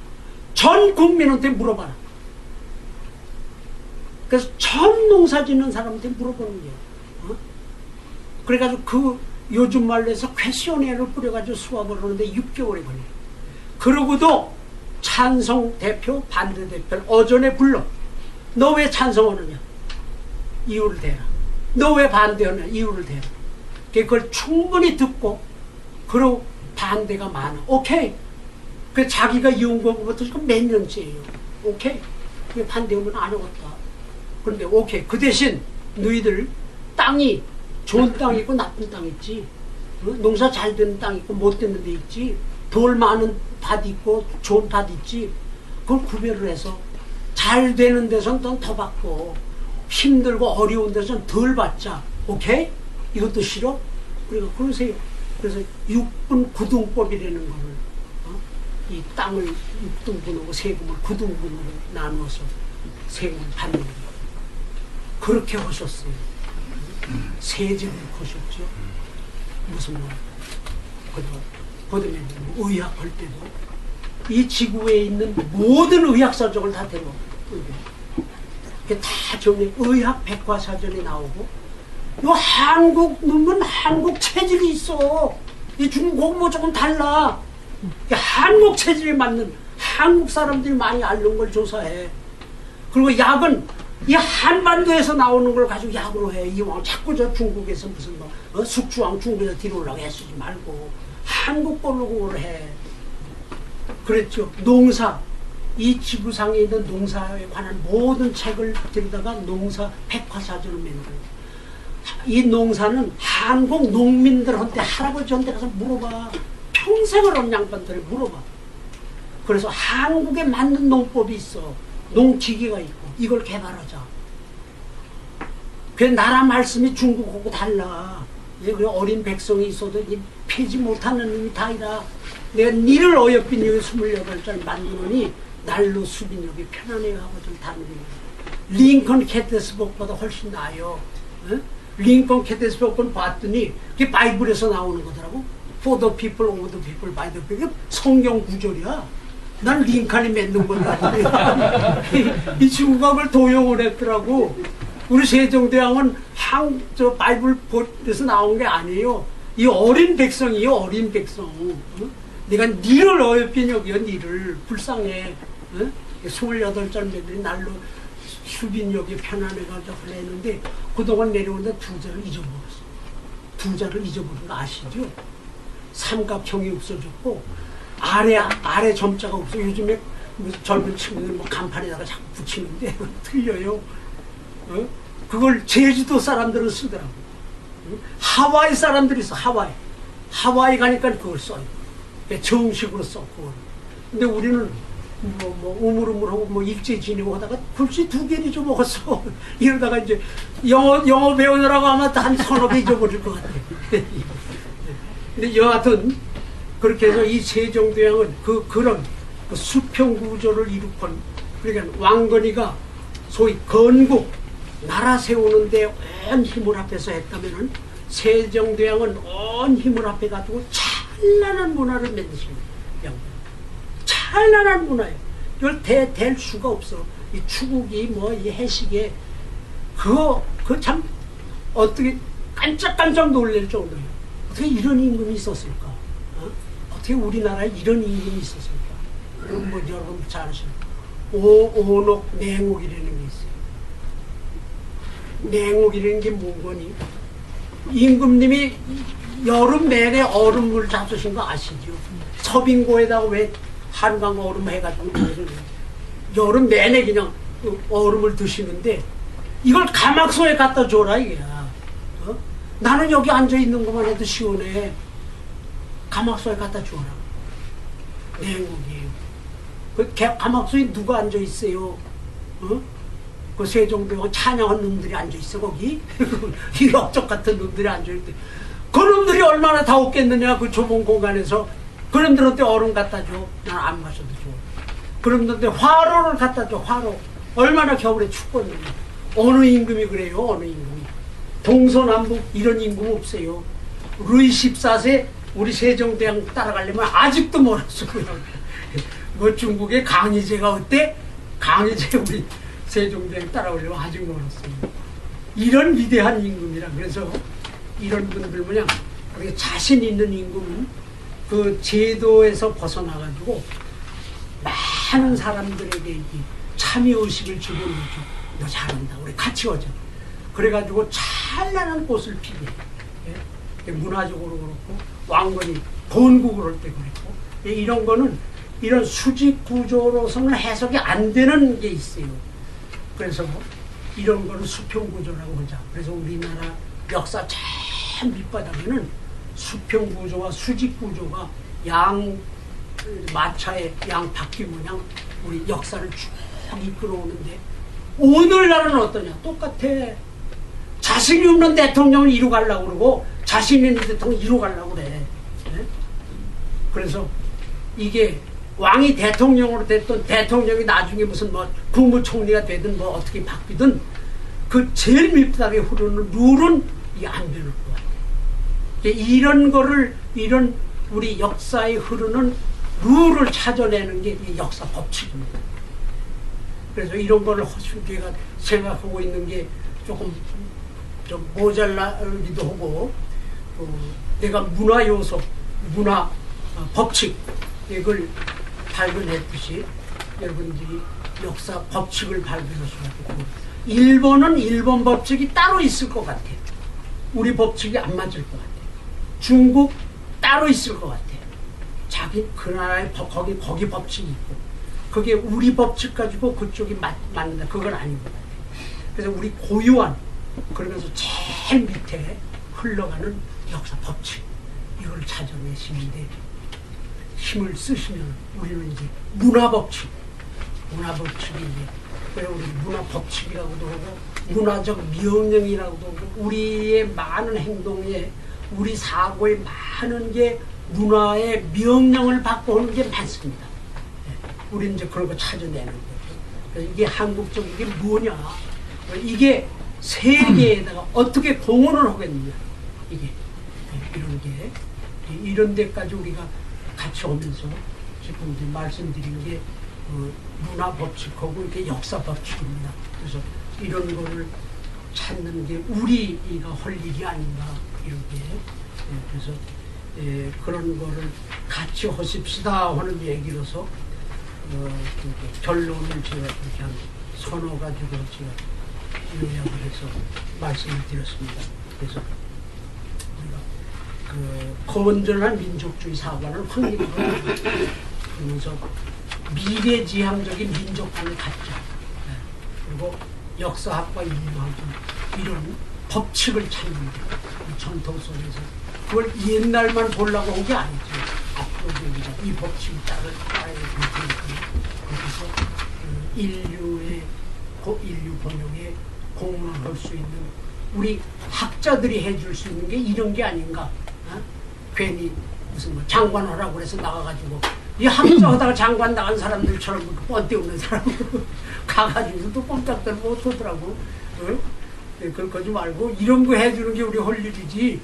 전 국민한테 물어봐라. 그래서 전 농사 짓는 사람한테 물어보는 거예요. 그래가지고 그 요즘 말로 해서 퀘스천에어를 뿌려가지고 수업을 하는데 6개월이 걸려요. 그러고도 찬성 대표, 반대 대표를 어전에 불러. 너 왜 찬성하느냐? 이유를 대라. 너 왜 반대하느냐? 이유를 대라. 그걸 충분히 듣고 그리고 반대가 많아. 오케이. 그 자기가 연구한 것부터 지금 몇 년째예요. 오케이. 반대하면 안 하겠다. 그런데 오케이. 그 대신 너희들 땅이 좋은 땅 있고 나쁜 땅 있지. 농사 잘 되는 땅 있고 못 되는 데 있지. 돌 많은 밭 있고 좋은 밭 있지. 그걸 구별을 해서 잘 되는 데선 넌 더 받고 힘들고 어려운 데선 덜 받자. 오케이? 이것도 싫어? 그러니까 그러세요. 그래서 6분 구등법이라는 거를 이 땅을 6등분하고 세금을 9등분으로 나누어서 세금을 받는 거예요. 그렇게 하셨어요. 세제를 하셨죠. 무슨 말? 그다음에 의학할 때도 이 지구에 있는 모든 의학사적을 다 데려. 이게 다 정리 의학 백과사전이 나오고 요 한국 놈은 한국 체질이 있어. 이 중국 뭐 조금 달라. 한국 체질에 맞는 한국 사람들이 많이 앓는 걸 조사해. 그리고 약은 이 한반도에서 나오는 걸 가지고 약으로 해. 이왕 자꾸 저 중국에서 무슨 뭐 숙주왕 중국에서 뒤로오려고 애쓰지 말고 한국 걸로 그걸 해. 그랬죠. 농사. 이 지구상에 있는 농사에 관한 모든 책을 들여다가 농사 백과사전을 만들어요. 이 농사는 한국 농민들한테 할아버지한테 가서 물어봐. 평생을 한 양반들이 물어봐. 그래서 한국에 맞는 농법이 있어. 농기계가 있고 이걸 개발하자. 그 나라 말씀이 중국하고 달라. 어린 백성이 있어도 패지 못하는 놈이 다이라. 내가 니를 어여쁜 여기 28살 만드느니 날로 수빈력이 편안해요 하고 좀 다른 거예요. 링컨 캐테스버그보다 훨씬 나아요. 어? 링컨 캐테스버그는 봤더니 그게 바이블에서 나오는 거더라고. For the people, over the people, by the people. 성경 구절이야. 난 링컨이 만든 건가. 이 친구가 그걸 도용을 했더라고. 우리 세종대왕은 저 바이블에서 나온 게 아니에요. 이 어린 백성이요, 어린 백성. 어? 내가 니를 어여핀 여기요, 니를. 불쌍해. 어? 28절매들이 날로 휴빈역에 편안해가지고 했는데 그동안 내려오는데 두 자를 잊어먹었어. 두 자를 잊어버린 거 아시죠? 삼각형이 없어졌고 아래 점자가 없어. 요즘에 뭐 젊은 친구들 뭐 간판에다가 자꾸 붙이는데 틀려요. 어? 그걸 제주도 사람들은 쓰더라고. 하와이 사람들이 써. 하와이 가니까 그걸 써요. 정식으로 써. 그걸. 근데 우리는 우물우물하고 뭐 일제 지내고 하다가 글씨 2개를 잊어먹었어. 이러다가 이제 영어 배우느라고 아마 한 1~2개 잊어버릴 것 같아. 근데 여하튼 그렇게 해서 이 세종대왕은 그런 수평 구조를 이룩한, 그러니까 왕건이가 소위 건국 나라 세우는데 온 힘을 합해서 했다면은 세종대왕은 온 힘을 합해 가지고 찬란한 문화를 만드신 거예요. 찬란한 문화예요. 이걸 될 수가 없어. 이 추국이 뭐 이 해식에 그거 참 어떻게 깜짝깜짝 놀랄 정도예요. 어떻게 이런 임금이 있었을까? 어떻게 우리나라에 이런 임금이 있었을까? 그럼 뭐 여러분 잘 아시는 오녹 냉옥이라는 게 있어요. 냉옥이라는 게 뭐니? 임금님이 여름 내내 얼음물 잡수신 거 아시죠? 서빙고에다가 왜 한강 얼음 해가지고 여름 내내 그냥 얼음을 드시는데 이걸 가막소에 갖다 줘라 이게야. 어? 나는 여기 앉아 있는 것만 해도 시원해. 가막소에 갖다 줘라. 냉옥이에요. 그 가막소에 누가 앉아 있어요? 어? 그 세종대왕 찬양한 놈들이 앉아 있어 거기. 이 업적 같은 놈들이 앉아 있대. 그 놈들이 얼마나 다 없겠느냐 그 좁은 공간에서. 그 놈들한테 얼음 갖다 줘. 난 안 마셔도 좋아. 그 놈들한테 화로를 갖다 줘. 화로. 얼마나 겨울에 춥거든요. 어느 임금이 그래요. 어느 임금이. 동서남북 이런 임금 없어요. 루이 14세 우리 세종대왕 따라가려면 아직도 멀었어요. 뭐 중국의 강희제가 어때? 강희제 우리 세종대왕 따라오려면 아직 멀었어요. 이런 위대한 임금이라. 그래서 이런 분들 뭐냐, 우리 자신 있는 임금은 그 제도에서 벗어나가지고 많은 사람들에게 참여의식을 집어넣죠. 너 잘한다. 우리 같이 오자. 그래가지고 찬란한 꽃을 피게. 예? 문화적으로 그렇고 왕건이 건국을 할 때 그랬고, 이런 거는 이런 수직 구조로서는 해석이 안 되는 게 있어요. 그래서 이런 거는 수평 구조라고 하자. 그래서 우리나라 역사 참 밑바닥에는 수평 구조와 수직 구조가 양 마차의 양 바퀴 모양 우리 역사를 쭉 이끌어오는데, 오늘날은 어떠냐? 똑같아. 자신이 없는 대통령을 이루가려고 그러고 자신 있는 대통령을 이루가려고 그래. 네? 그래서 이게 왕이 대통령으로 됐든 대통령이 나중에 무슨 뭐 국무총리가 되든 뭐 어떻게 바뀌든 그 제일 밑바닥에 흐르는 룰은 이게 안 되는 것 같아. 이런 거를, 이런 우리 역사에 흐르는 룰을 찾아내는 게 이 역사 법칙입니다. 그래서 이런 거를 허술기가 생각하고 있는 게 조금 좀 모자라기도 하고, 내가 문화 요소, 문화 법칙 이걸 발견했듯이 여러분들이 역사 법칙을 발견하셔가지고, 일본은 일본 법칙이 따로 있을 것 같아. 우리 법칙이 안 맞을 것 같아. 중국 따로 있을 것 같아. 자기 그 나라의 거기 법칙이 있고, 그게 우리 법칙 가지고 그쪽이 맞는다. 그건 아닌 것 같아. 그래서 우리 고유한, 그러면서 제일 밑에 흘러가는 역사 법칙, 이걸 찾아내시는데 힘을 쓰시면 우리는 이제 문화법칙이 이제 우리 문화법칙이라고도 하고 문화적 명령이라고도 하고, 우리의 많은 행동에, 우리 사고에 많은 게 문화의 명령을 받고 오는 게 많습니다. 우리는 이제 그런 거 찾아내는 거죠. 그래서 이게 한국적 이게 뭐냐, 이게 세계에다가 어떻게 공헌을 하겠느냐, 이게 이런 게 이런 데까지 우리가 같이 오면서 지금 이제 말씀드린 게 문화 법칙하고 이렇게 역사 법칙입니다. 그래서 이런 거를 찾는 게 우리가 할 일이 아닌가 이렇게 그래서 그런 거를 같이 하십시다 하는 얘기로서 결론을 제가 그렇게 한 서너 가지고 제가 요약을 해서 말씀을 드렸습니다. 그래서 우리가 그 건전한 민족주의 사관을 확립하고 그러면서 미래지향적인 민족관을 갖자. 그리고 역사학과 인류학과 이런 법칙을 찾는 이 전통 속에서 그걸 옛날만 보려고 한 게 아니죠. 앞으로 우리가 이 법칙을 따라야 될 테니까. 그래서 인류 번영에 공헌할 수 있는 우리 학자들이 해줄 수 있는 게 이런 게 아닌가. 괜히 무슨 뭐 장관하라고 그래서 나가가지고 이 학자 하다가 장관 나간 사람들처럼 뻔데 없는 사람으로 가가지고 또 꼼짝들 못하더라고. 그러지 말고 이런 거 해주는 게 우리 할 일이지.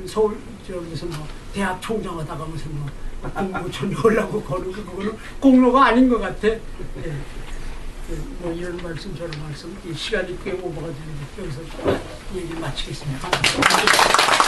서울 무슨 뭐 대학 총장하다가 무슨 뭐 공무원 하려고 거는 거 그거는 공로가 아닌 것 같아. 뭐 이런 말씀 저런 말씀 시간이 꽤 오버가 되는데 여기서 얘기 마치겠습니다. 감사합니다.